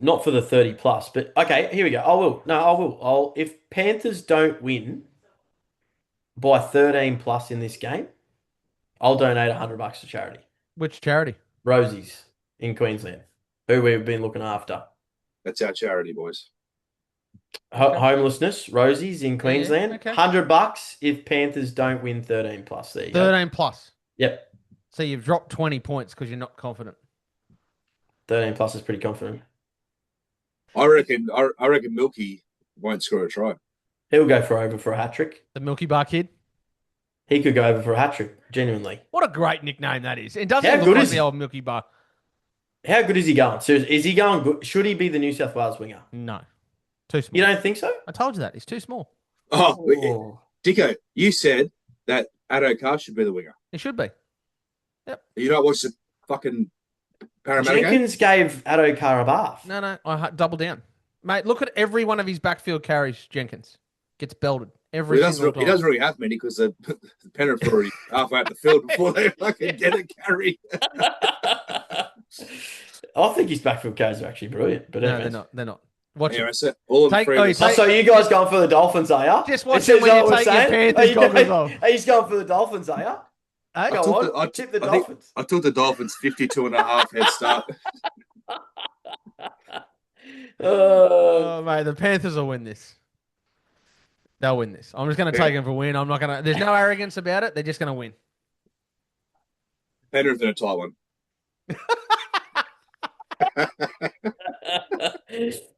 Not for the 30-plus, but okay, here we go. I will. No, I will. If Panthers don't win by 13-plus in this game, I'll donate $100 to charity. Which charity? Rosie's in Queensland, who we've been looking after. That's our charity, boys. Homelessness, Rosie's in Queensland. okay. $100 if Panthers don't win 13-plus. There you go. 13 plus. Yep. So you've dropped 20 points because you're not confident. 13-plus is pretty confident. I reckon Milky won't score a try. He'll go over for a hat trick. The Milky Bar Kid. He could go over for a hat trick, genuinely. What a great nickname that is. It doesn't How look good like is the he? old Milky Bar. How good is he going? Seriously, is he going good? Should he be the New South Wales winger? No. Too small. You don't think so? I told you that. He's too small. Oh, Dicko, you said that Addo should be the winger. He should be. You don't watch the fucking Parramatta game? Jenkins gave Addo a bath. No. Double down. Mate, look at every one of his backfield carries, Jenkins. Gets belted. Every single time. He doesn't really have many because the Penrith are already halfway out the field before they fucking get a carry. I think his backfield carries are actually brilliant. But No, anyways. they're not. Watch Anyway, it. so all of the Take- three oh, of you us- Oh, so you guys going for the Dolphins, are you? Just watch it when you take your Panthers goggles off. He's going for the Dolphins, are you? Hey? Go took on, the- I- tip the I think- Dolphins. I took the Dolphins 52.5 head start. Oh, mate, the Panthers will win this. They'll win this. I'm just going to take them for a win. I'm not going to. There's no arrogance about it. They're just going to win. Penrith in a tie one.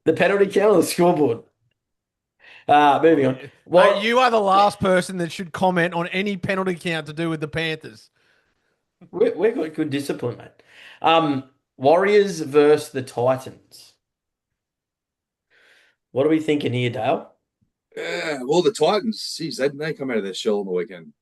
The penalty count on the scoreboard. Moving on. Well, Mate, you are the last person that should comment on any penalty count to do with the Panthers. we've got good discipline, mate. Warriors versus the Titans. What are we thinking here, Dale? Yeah, well, the Titans, geez, they come out of their shell on the weekend.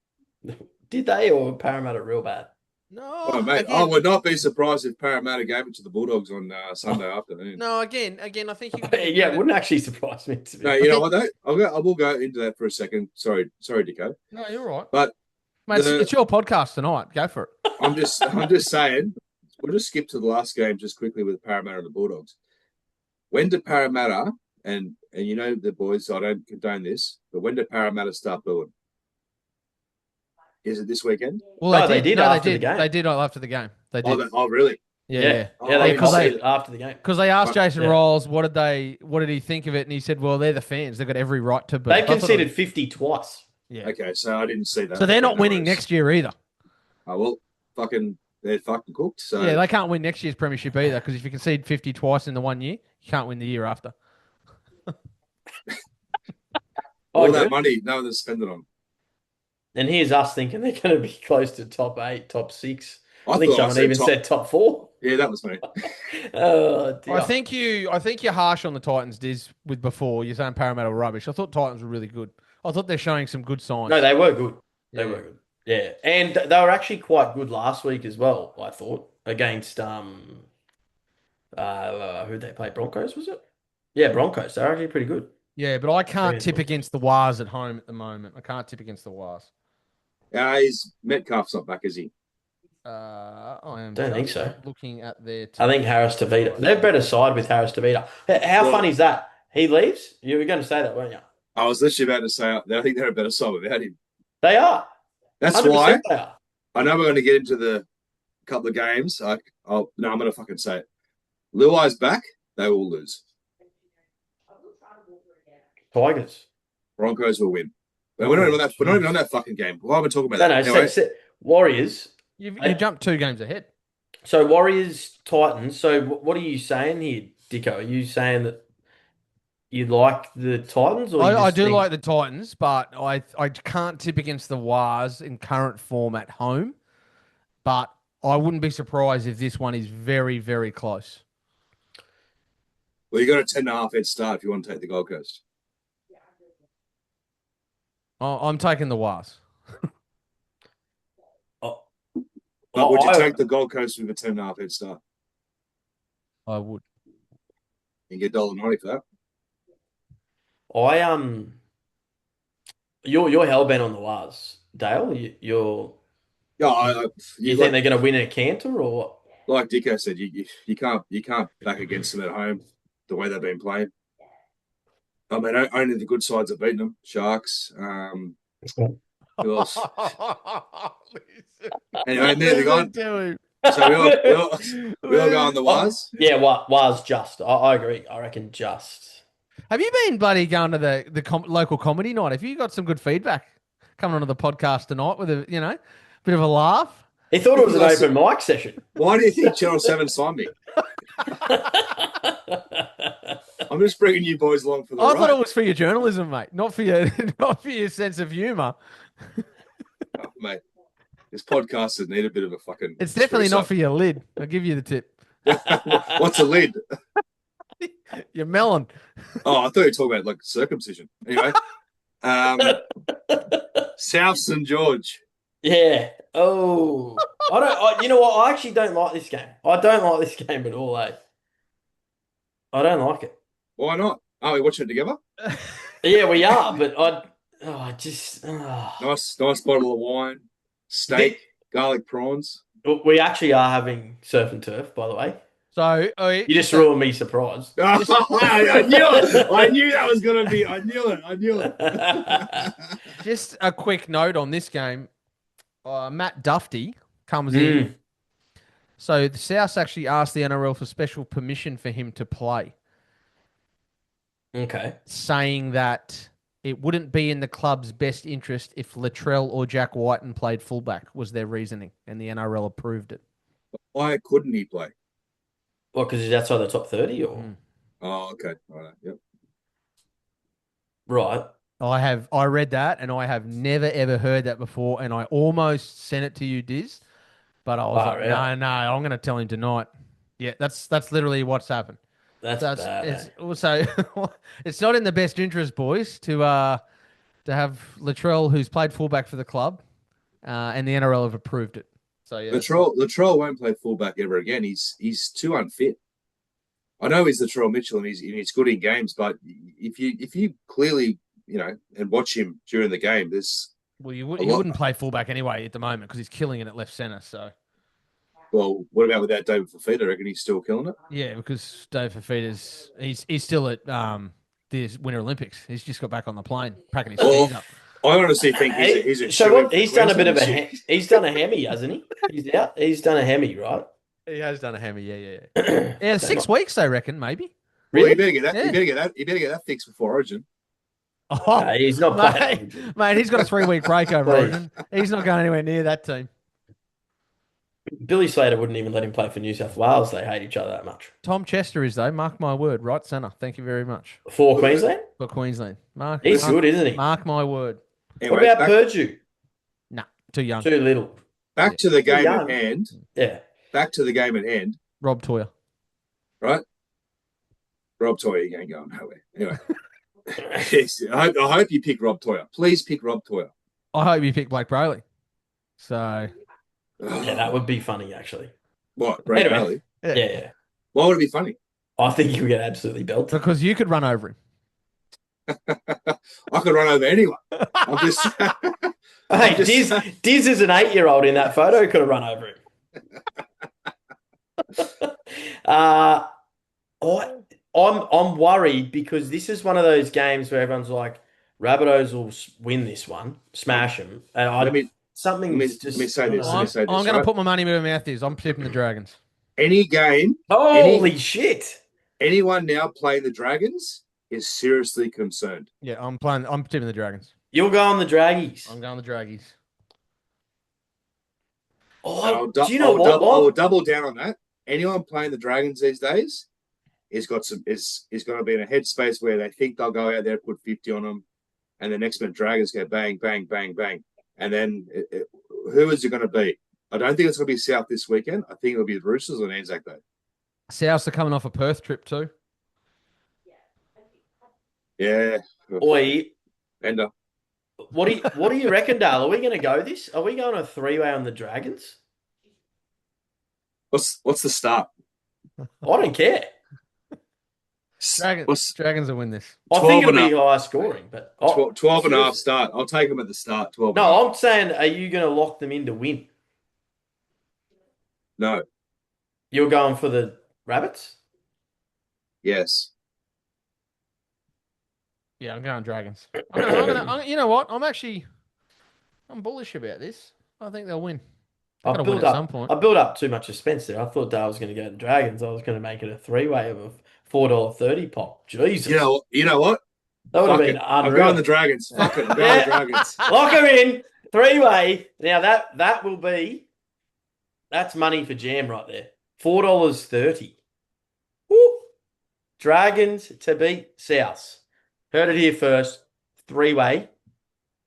Did they or Parramatta real bad? No, Oh, mate, I again, would not be surprised if Parramatta gave it to the Bulldogs on Sunday afternoon. no, again. I think you got to give Yeah, it credit. wouldn't actually surprise me to be No, I you know think what, though? I will go into that for a second. Sorry, Dicko. no, you're right, But mate. the It's your podcast tonight. Go for it. I'm just saying, we'll just skip to the last game just quickly with Parramatta and the Bulldogs. When did Parramatta and you know the boys, I don't condone this, but when did Parramatta start booing? Is it this weekend? Well, No, they did No, they after the did. game. They did after the game. They Oh, did. really? Yeah, Yeah, yeah. yeah, Oh, they because copied it after the game. because they asked Jason Yeah. Rolls what did he think of it, and he said, "Well, they're the fans. They've got every right to boo." They I thought it conceded was- 50 twice. Yeah. Okay, so I didn't see that. So they're Okay, not no winning worries. next year either. Oh, well, they're fucking cooked. So Yeah, they can't win next year's premiership either because if you concede 50 twice in the 1 year, you can't win the year after. all I that agree. money, no one's spending on. And here's us thinking they're going to be close to top 8, top 6. I think thought someone even said top 4. Yeah, that was me. Oh, dear. I think you're harsh on the Titans, Diz, with before. You're saying Parramatta were rubbish. I thought Titans were really good. I thought they're showing some good signs. No, they were good. They Yeah. were good. Yeah. And they were actually quite good last week as well, I thought, against who'd they play? Broncos, was it? Yeah, Broncos. They're actually pretty good. Yeah, but I can't Very tip good. against the Wars at home at the moment. I can't tip against the Wars. He's Metcalf's not back, is he? I am Don't think just so. looking at their I think Harris Tavita. They're better side with Harris Tavita. How Well- funny is that? He leaves? You were going to say that, weren't you? I was literally about to say I think they're a better side without him. They are. That's 100% why they are. I know we're going to get into the couple of games. I'm going to fucking say it. Luai's back. They will lose. Tigers. Broncos will win. But we're not even on that. We're not even on that fucking game. Why are we talking about No, that? no. Anyway, Warriors. You jumped 2 games ahead. So Warriors, Titans. So what are you saying here, Dicko? Are you saying that you like the Titans, or you I just do think- like the Titans, but I can't tip against the Wars in current form at home. But I wouldn't be surprised if this one is very, very close. well, you got a 10.5 head start if you want to take the Gold Coast. I'm taking the Wars. Oh, But would you I- take the Gold Coast with a 10.5 head start? I would. You can get $1.90 for that. I you're hell bent on the Wars, Dale. Yeah, You think they're going to win a canter or what? like Dicko said, you can't back against them at home the way they've been playing. I mean, only the good sides have beaten them. Sharks. Who else? Anyway, moving on. So we all go on the Waz. Yeah, was just. I agree. I reckon just. Have you been, buddy, going to the local comedy night? Have you got some good feedback coming onto the podcast tonight with a bit of a laugh? He thought it was an open mic session. Why do you think Channel 7 signed me? I'm just bringing you boys along for the I ride. thought it was for your journalism, mate, not for your sense of humour. Oh, mate, this podcast would need a bit of a fucking. It's definitely not spruce for your lid. I'll give you the tip. up. What's a lid? Your melon. Oh, I thought you were talking about like circumcision. Anyway, South St George. Yeah. Oh, I don't. You know what? I actually don't like this game. I don't like this game at all. I don't like it. Why not? Are we watching it together? Yeah, we are, but I just. Nice bottle of wine, steak, garlic prawns. We actually are having surf and turf, by the way. So You just ruined me surprised. I knew it. I knew that was gonna be. I knew it. just a quick note on this game. Matt Duffy comes in. So the Souths actually asked the NRL for special permission for him to play, Okay. saying that it wouldn't be in the club's best interest if Latrell or Jack Whiten played fullback, was their reasoning, and the NRL approved it. Why couldn't he play? What, because he's outside the top 30 or? Oh, okay. All right. Yep. Right. I read that, and I have never ever heard that before, and I almost sent it to you, Diz, but I was Oh, like, really? no, I'm going to tell him tonight. Yeah, that's literally what's happened. That's bad. It's Eh? also it's not in the best interest, boys, to have Latrell, who's played fullback for the club, and the NRL have approved it. So yeah, that's not. Latrell won't play fullback ever again. He's too unfit. I know he's Latrell Mitchell and he's good in games, but if you clearly and watch him during the game, there's Well, a he lot. wouldn't play fullback anyway at the moment because he's killing it at left centre. So Well, what about without David Fafita? I reckon he's still killing it. yeah, because Dave Fafita's he's still at the Winter Olympics. He's just got back on the plane, packing his Well, skis up. I honestly think he's a So shoo-in what? for He's done a bit of Queensland. he's done a hemi, hasn't he? He's out. He's done a hemi, right? He has done a hammy, yeah. So 6 weeks, they reckon, maybe. Well, Really? you better get that. Yeah. You better get that fixed before Origin. Oh, No, he's not playing. mate, he's got a 3-week break over Please. Origin. He's not going anywhere near that team. Billy Slater wouldn't even let him play for New South Wales. They hate each other that much. Tom Chester is, though. Mark my word. Right centre. Thank you very much. For Queensland, For Queensland. he's good, isn't he? Mark my word. Anyway, What about Purdue? Nah, too young. Too little. back to the game young. at hand. Yeah. Back to the game at hand. Rob Toyer. Right? Rob Toyer, you ain't going nowhere. Anyway, I hope you pick Rob Toyer. Please pick Rob Toyer. I hope you pick Blake Brayley. So, Yeah, that would be funny, actually. What? Brad Anyway. Bailey? Yeah. Why would it be funny? I think you would get absolutely belted. because you could run over him. I could run over anyone. I'm just. Hey, Dizz is an 8-year-old in that photo. Could have run over him. I'm worried because this is one of those games where everyone's like, Rabbitohs will win this one, smash them. And Let me say this. I'm going to put my money where my mouth is. I'm tipping the Dragons. Any game, Holy shit! anyone now playing the Dragons is seriously concerned. Yeah, I'm tipping the Dragons. You'll go on the Draggies. I'm going the Draggies. Oh, do you know what? I will double down on that. Anyone playing the Dragons these days is going to be in a headspace where they think they'll go out there, put 50 on them, and the next minute Dragons go bang, bang, bang, bang, and then who is it going to be? I don't think it's going to be South this weekend. I think it'll be the Roosters on Anzac Day. Souths are coming off a Perth trip too. Yeah. Oi, Ender. what do you reckon, Dale? Are we going to go this? Are we going a 3-way on the Dragons? What's the start? I don't care. Dragons will win this. I think it'll 12 be high scoring, but 12 and a half start. I'll take them at the start. 12. No, I'm saying, are you going to lock them in to win? No. You're going for the Rabbits? Yes. Yeah, I'm going Dragons. You know what? I'm bullish about this. I think they'll win. I They've got to win at some point. I built up too much suspense there. I thought Dale was going to go to the Dragons. I was going to make it a 3-way of a $4.30 pop. Jesus. You know what? That would have Fuck been it. I'm unreal. going the Dragons. Fuck it. I'm going the Dragons. Lock her in. 3-way. Now that will be, that's money for Jam right there. $4.30. Woo. Dragons to beat South. Heard it here first. 3-way.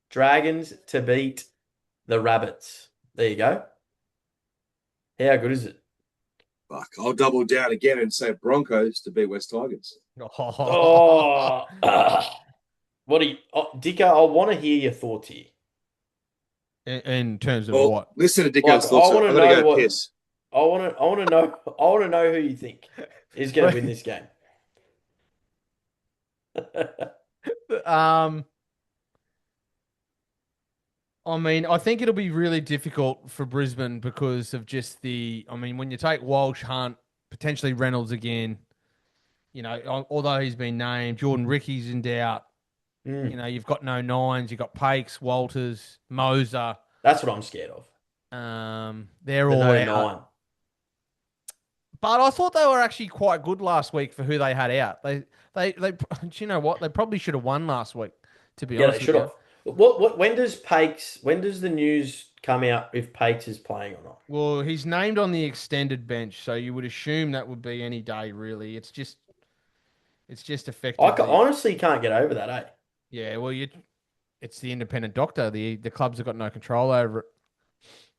Dragons to beat the Rabbits. There you go. How good is it? Fuck. I'll double down again and say Broncos to beat West Tigers. Oh, Dicko, I want to hear your thoughts here. In terms of Well, what? listen to Dicko's I thoughts. wanna I'm going to know go what- piss. I want to know who you think is going to win this game. I mean, I think it'll be really difficult for Brisbane because of just when you take Walsh, Hunt, potentially Reynolds again, although he's been named, Jordan Ricky's in doubt. You've got no nines, you've got Pakes, Walters, Moser. That's what I'm scared of. They're The all no out. 9. But I thought they were actually quite good last week for who they had out. They you know what? They probably should have won last week, to be Yeah, honest they should with have. When does the news come out if Pakes is playing or not? Well, he's named on the extended bench, so you would assume that would be any day, really. It's just effectively. I honestly can't get over that, eh? Yeah, well, it's the independent doctor. The clubs have got no control over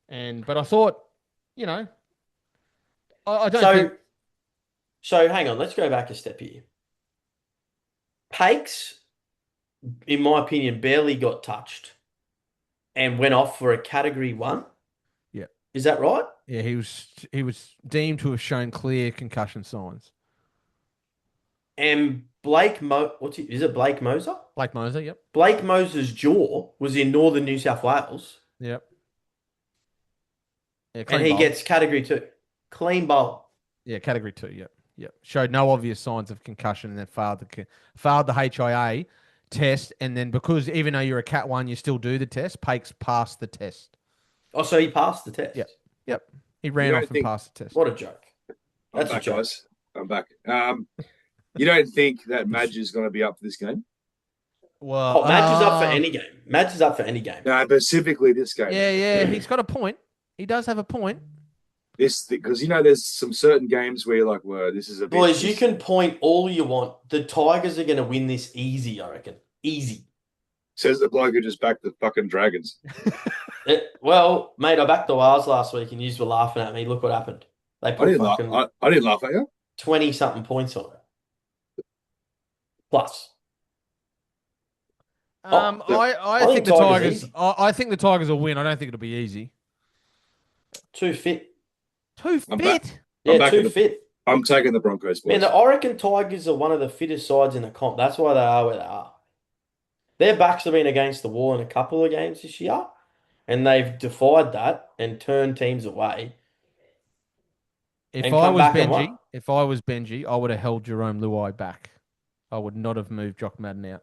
it. But I thought, I don't think So hang on, let's go back a step here. Pakes, in my opinion, barely got touched and went off for a category 1. Yeah. Is that right? Yeah, he was deemed to have shown clear concussion signs. And is it Blake Moser? Blake Moser, yep. Blake Moser's jaw was in northern New South Wales, Yep. Yeah, and clean he bowl. gets category 2. Clean bowl. Yeah, category 2, yep. Yep. Showed no obvious signs of concussion and then failed the HIA test. And then because even though you're a Cat 1, you still do the test, Pakes passed the test. Oh, so he passed the test. Yep. Yep. He ran off and passed the test. What a joke. I'm back, guys. I'm back. You don't think that Madge is going to be up for this game? Well, Madge is up for any game. Madge is up for any game. No, specifically this game. Yeah, he's got a point. He does have a point. Because there's some certain games where you're like, well, this is a bit. Boys, you can point all you want. The Tigers are going to win this easy, I reckon. Easy. Says the bloke who just backed the fucking Dragons. Well, mate, I backed the Wales last week and you were laughing at me. Look what happened. They put I didn't laugh at you. 20-something points on it. Plus. I think the Tigers. I think the Tigers will win. I don't think it'll be easy. Too fit. Too fit. Yeah, too fit. I'm taking the Broncos, boys. Man, the Oregon Tigers are one of the fittest sides in the comp. That's why they are where they are. Their backs have been against the wall in a couple of games this year, and they've defied that and turned teams away. If I was Benji, I would have held Jerome Luai back. I would not have moved Jock Madden out.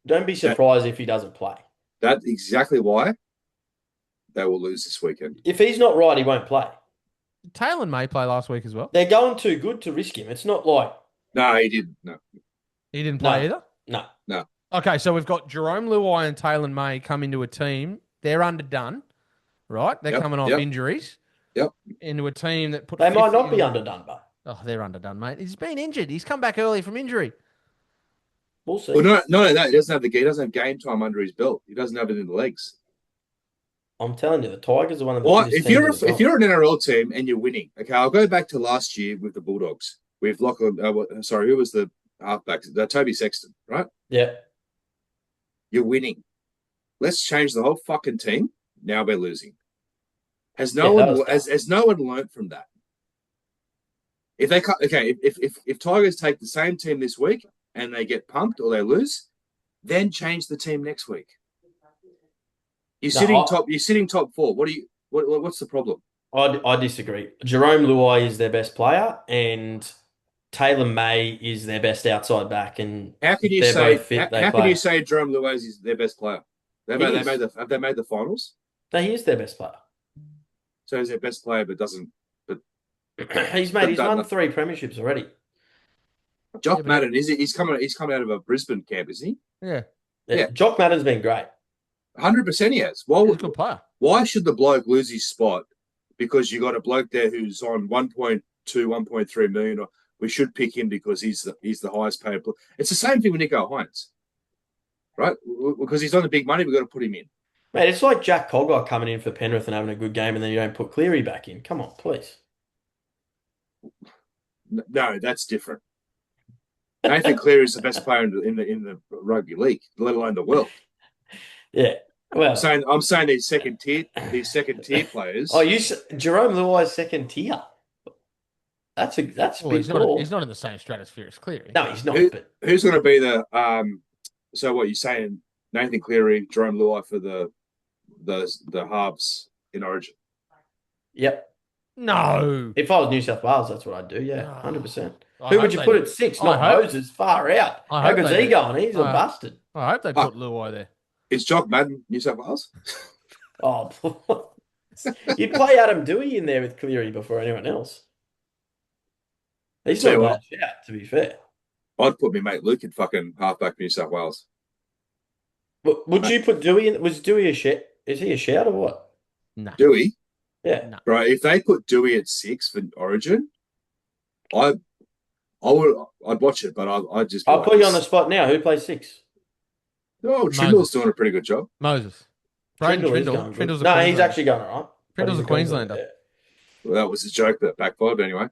Don't be surprised if he doesn't play. That's exactly why they will lose this weekend. If he's not right, he won't play. Taylor may play last week as well. They're going too good to risk him. It's not like... No, he didn't. No. He didn't play either? No. Okay, so we've got Jerome Luai and Taylor May come into a team. They're underdone, right? They're coming off injuries. Yep. Into a team that put... They might not be underdone, but... Oh, they're underdone, mate. He's been injured. He's come back early from injury. We'll see. Well, no, he doesn't have game time under his belt. He doesn't have it in the legs. I'm telling you, the Tigers are one of the if you're an NRL team and you're winning, okay, I'll go back to last year with the Bulldogs. With Lachlan, who was the halfback? Toby Sexton, right? Yeah. You're winning. Let's change the whole fucking team. Now we're losing. Has no one learned from that? If Tigers take the same team this week and they get pumped or they lose, then change the team next week. You're sitting top 4. What's the problem? I disagree. Jerome Luai is their best player, and Taylor May is their best outside back. And how can you say Jerome Luai is their best player? Have they made the finals? No, he is their best player. So he's their best player, but doesn't. But he's won 3 premierships already. Jock Madden, is it? He's coming out of a Brisbane camp, is he? Yeah. Jock Madden's been great. 100% he has. He's a good player. Why should the bloke lose his spot because you got a bloke there who's on 1.2, 1.3 million? Or we should pick him because he's the highest paid player. It's the same thing with Nico Hines, right? Because he's on the big money, we've got to put him in. Mate, it's like Jack Cogger coming in for Penrith and having a good game, and then you don't put Cleary back in. Come on, please. No, that's different. Nathan Cleary is the best player in the rugby league, let alone the world. Yeah, well, I'm saying these second tier players. Oh, Jerome Luai's second tier. That's big call. He's not in the same stratosphere as Cleary. No, he's not. Who's going to be the So what you're saying? Nathan Cleary, Jerome Luai for the halves in Origin. Yep. No. If I was New South Wales, that's what I'd do. Yeah, 100%. I Who would hope you they put do. at 6? I Not hope- Moses. Far out. I How hope good's they he do. going? He's a I- bastard. I hope they put Luai there. Is Jock Madden New South Wales? Oh, you'd play Adam Dewey in there with Cleary before anyone else. He's not a bad shout, to be fair. I'd put me mate Luke in fucking halfback New South Wales. Would you put Dewey in? Was Dewey a shout? Is he a shout or what? No. Dewey? Yeah. No. Bro, if they put Dewey at 6 for Origin, I'd watch it, but I'd just. I'll put you on the spot now. Who plays 6? Oh, Trindle's doing a pretty good job. Moses. Braden Trindle. He's actually going all right. Trindle's a Queenslander. Well, that was a joke that backfired, but anyway.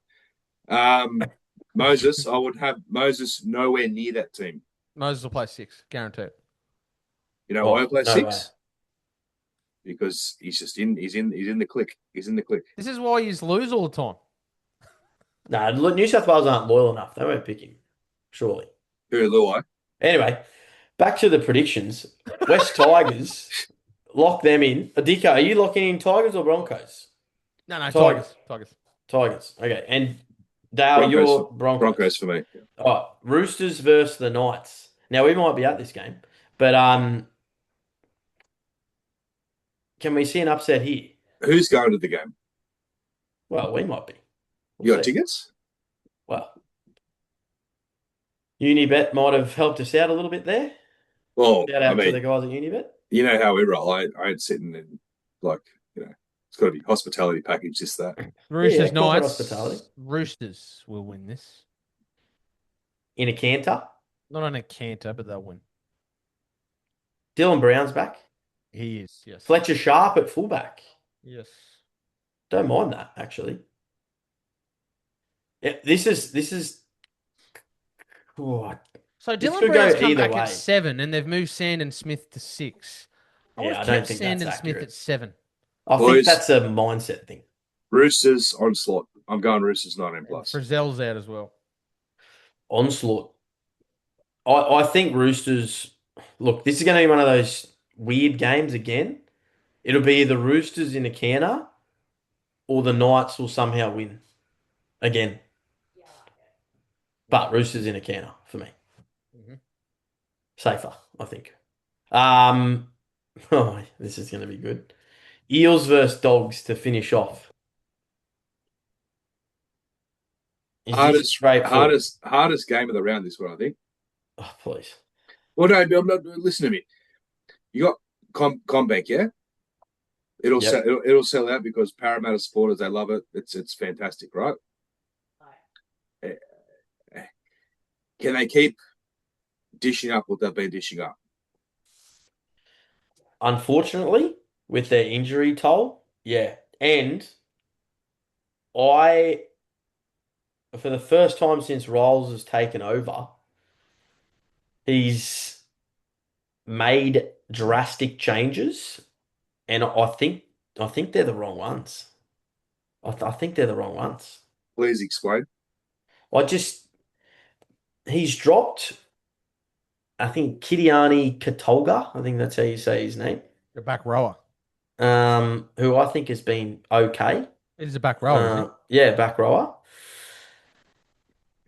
Moses, I would have Moses nowhere near that team. Moses will play 6, guarantee it. You know why he Oh, plays no way. 6? Because he's in the click. He's in the click. This is why you lose all the time. No, New South Wales aren't loyal enough. They won't pick him, surely. Who, Luai? Anyway, back to the predictions. West Tigers, lock them in. Dicko, are you locking in Tigers or Broncos? No, Tigers. Tigers. Tigers. Okay. And Dale, Broncos. you're Broncos. Broncos for me. All right. Roosters versus the Knights. Now we might be at this game, but can we see an upset here? Who's going to the game? Well, we might be. You We'll got see. tickets? Well, Unibet might have helped us out a little bit there. Well, Shout out to the guys at Unibet. you know how we roll. I ain't sitting in it's got to be hospitality package. Just that. Roosters, corporate Knights. hospitality. Roosters will win this. In a canter. Not on a canter, but they'll win. Dylan Brown's back. He is, yes. Fletcher Sharp at fullback. Yes. Don't mind that, actually. Yeah, this is. Oh, So This Dylan could Brown's go come either back way. at 7, and they've moved Sandon Smith to 6. I Yeah, would I have don't kept think Sandon that's Smith accurate. at 7. I Boys. think that's a mindset thing. Roosters onslaught. I'm going Roosters 19 plus. Frizzell's out as well. Onslaught. I think Roosters. Look, this is going to be one of those weird games again. It'll be the Roosters in a canner, or the Knights will somehow win again. But Roosters in a canner for me. Mhm. Safer, I think. Oh, this is going to be good. Eels versus Dogs to finish off. Is this straightforward? Hardest game of the round. This one, I think. Oh, please. Well, no, I'm not. Listen to me. You got Combank, yeah. It'll Yep. it'll sell out because Parramatta supporters, they love it. It's fantastic, right? Can they keep dishing up what they've been dishing up? Unfortunately, with their injury toll, yeah. And I, for the first time since Rolls has taken over, he's made drastic changes, and I think they're the wrong ones. I think they're the wrong ones. Please explain. He's dropped, I think, Kitiani Katolga, I think that's how you say his name, The back rower. who I think has been okay. He's a back rower, isn't Yeah, back rower.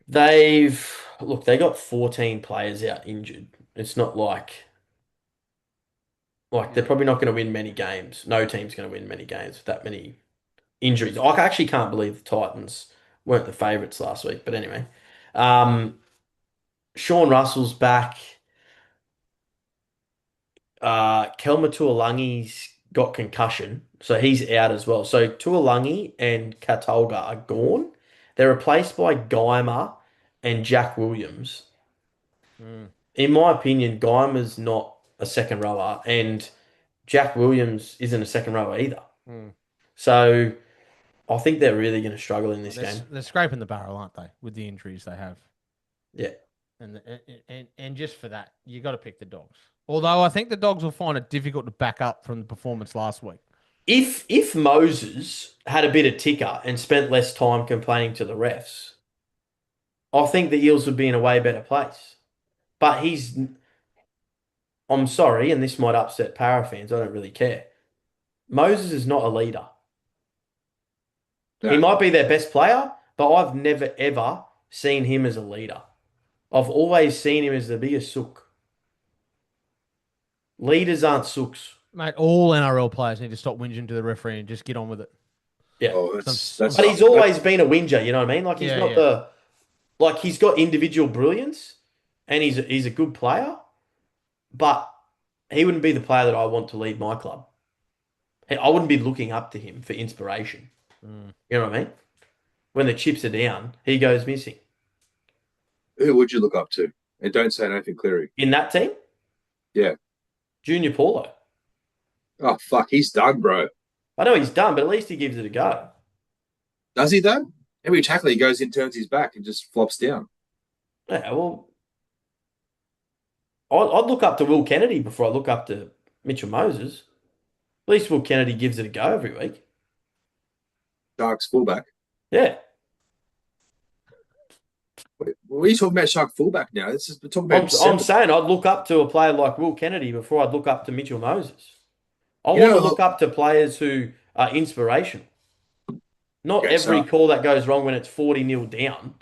They got 14 players out injured. It's not like they're probably not going to win many games. No team's going to win many games with that many injuries. I actually can't believe the Titans weren't the favourites last week. But anyway, Sean Russell's back. Kelma Tuolangi's got concussion, so he's out as well. So Tuolangi and Katolga are gone. They're replaced by Geimer and Jack Williams. he? In my opinion, Geimer's not a second rower, and Jack Williams isn't a second rower either. Mm. So I think they're really going to struggle in this They're, game. they're scraping the barrel, aren't they, with the injuries they have? Yeah. And just for that, you got to pick the Dogs. Although I think the Dogs will find it difficult to back up from the performance last week. If Moses had a bit of ticker and spent less time complaining to the refs, I think the Eels would be in a way better place. But I'm sorry, and this might upset Para fans, I don't really care. Moses is not a leader. No. He might be their best player, but I've never, ever seen him as a leader. I've always seen him as the biggest sook. Leaders aren't sooks. Mate, all NRL players need to stop whinging to the referee and just get on with it. Yeah. Oh, But he's always been a whinger, you know what I mean? Like he's he's got individual brilliance and he's a good player, but he wouldn't be the player that I want to lead my club. I wouldn't be looking up to him for inspiration. Mm. You know what I mean? When the chips are down, he goes missing. Who would you look up to? And don't say Nathan Cleary. In that team? Yeah. Junior Paulo. Oh, fuck. He's done, bro. I know he's done, but at least he gives it a go. Does he, though? Every tackle he goes in, turns his back, and just flops down. Yeah, well, I'd look up to Will Kennedy before I look up to Mitchell Moses. At least Will Kennedy gives it a go every week. Sharks fullback. Yeah. What are you talking about, Shark fullback now? We're talking about I'm seven. saying I'd look up to a player like Will Kennedy before I'd look up to Mitchell Moses. I You want to know, look up to players who are inspirational. Not okay, every call that goes wrong when it's 40-0 down,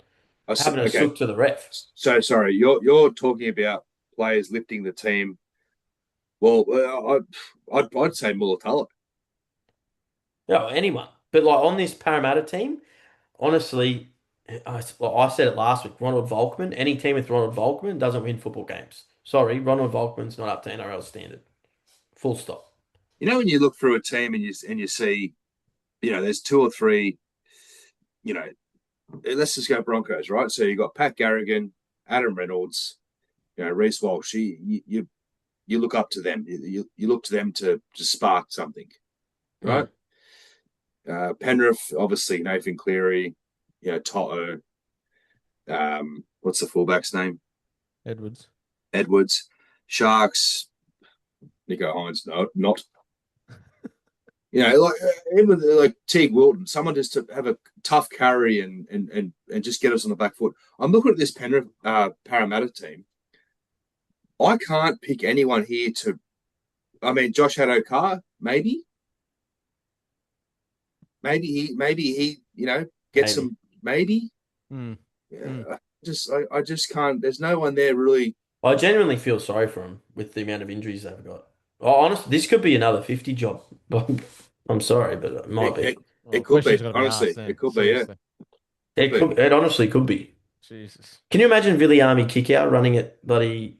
having a okay, sook to the ref. so sorry. You're talking about players lifting the team. Well, I'd say Mulatalo. Yeah, anyone. But like on this Parramatta team, honestly, I said it last week. Ronald Volkman, any team with Ronald Volkman doesn't win football games. Sorry, Ronald Volkman's not up to NRL standard. Full stop. You know when you look through a team and you see, there's two or three, you know, let's just go Broncos, right? So you got Pat Garrigan, Adam Reynolds, Reece Walsh. You look up to them. You look to them to spark something, right? Mm. Penrith, obviously Nathan Cleary, Toto. What's the fullback's name? Edwards. Edwards. Sharks, Nico Hines. No, not. Like even with like Teague Wilton, someone just to have a tough carry and just get us on the back foot. I'm looking at this Penrith Parramatta team. I can't pick anyone here to. I mean, Josh Adokar, maybe he gets Maybe. some maybe. Mm. Yeah, I just can't. There's no one there really. I genuinely feel sorry for him with the amount of injuries they've got. Oh, honestly, this could be another 50 job. I'm sorry, but it might It, be. it, Well, it could questions be, got to be honestly. asked then. It could be, yeah. Seriously. Could It be. could. It honestly could be. Jesus. Can you imagine Viliami kick out running at bloody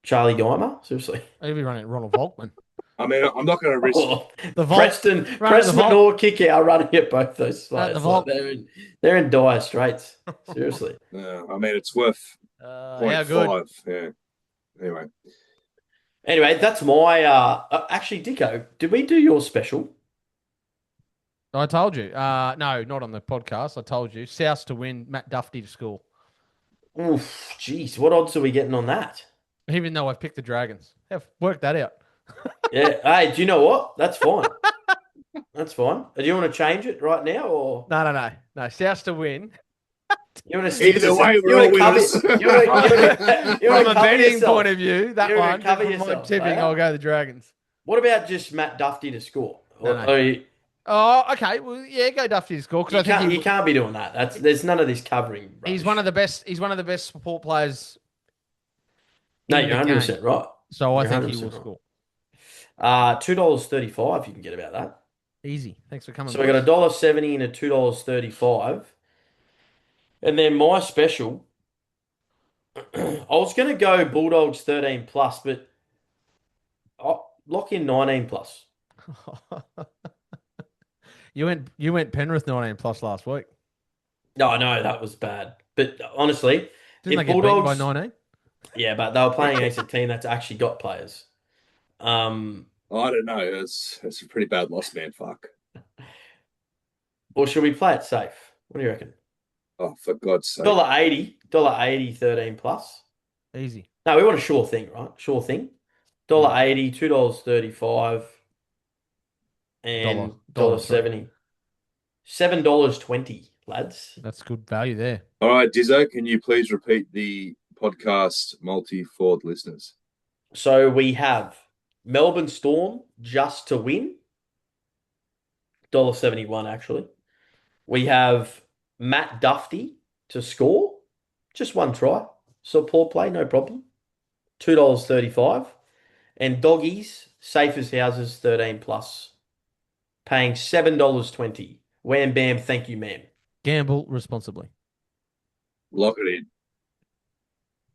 Charlie Dimer? Seriously. Maybe running Ronald Volkman. I mean, I'm not going to risk. Oh, The Volk Preston running the Volk McNaught kick out running at both those at the players. Like Volk. they're in dire straits. Seriously. I mean, it's worth How good? 0.5. Yeah. Anyway, Anyway, that's my actually, Dicko, did we do your special? I told you. No, not on the podcast. I told you. South to win, Matt Duffy to score. Oof, jeez, what odds are we getting on that? Even though I've picked the Dragons. Have worked that out. Yeah. Hey, do you know what? That's fine. That's fine. Do you want to change it right now, or No. South to win. you want to stick either to way, you we're want all to cover winners. you want From to a cover betting yourself? point of view, that You wanna one. cover From my yourself, tipping, player? I'll go the Dragons. What about just Matt Duffy to score? No. Or you, Oh, okay. Well, yeah, go Duffy to score because I think you can't be doing that. There's none of this covering. he's Rubbish. one of the best. He's one of the best support players No, in you're the 100% game. right. So I You're think he 100% will right. score. $2.35. You can get about that. Easy. Thanks for coming. So we got $1.70 and a $2.35. And then my special, I was going to go Bulldogs 13 plus, but I'll lock in 19 plus. You went Penrith 19 plus last week. No, no, that was bad. But honestly, Didn't they if get beaten by Bulldogs, 19? yeah, but they were playing against a team that's actually got players. I don't know. It's a pretty bad loss, man. Fuck. Or should we play it safe? What do you reckon? Oh, for God's sake. $1.80, 13 plus. Easy. No, we want a sure thing, right? Sure thing. $1.80, $2.35, and Dollar $1.70. $7.20, lads. That's good value there. All right, Dizzo, can you please repeat the podcast multi for the listeners? So we have Melbourne Storm just to win, $1.71 actually. We have Matt Duffy to score, just one try. Support play, no problem. $2.35. And Doggies, safe as houses, 13 plus. Paying $7.20. Wham bam, thank you, ma'am. Gamble responsibly. Lock it in.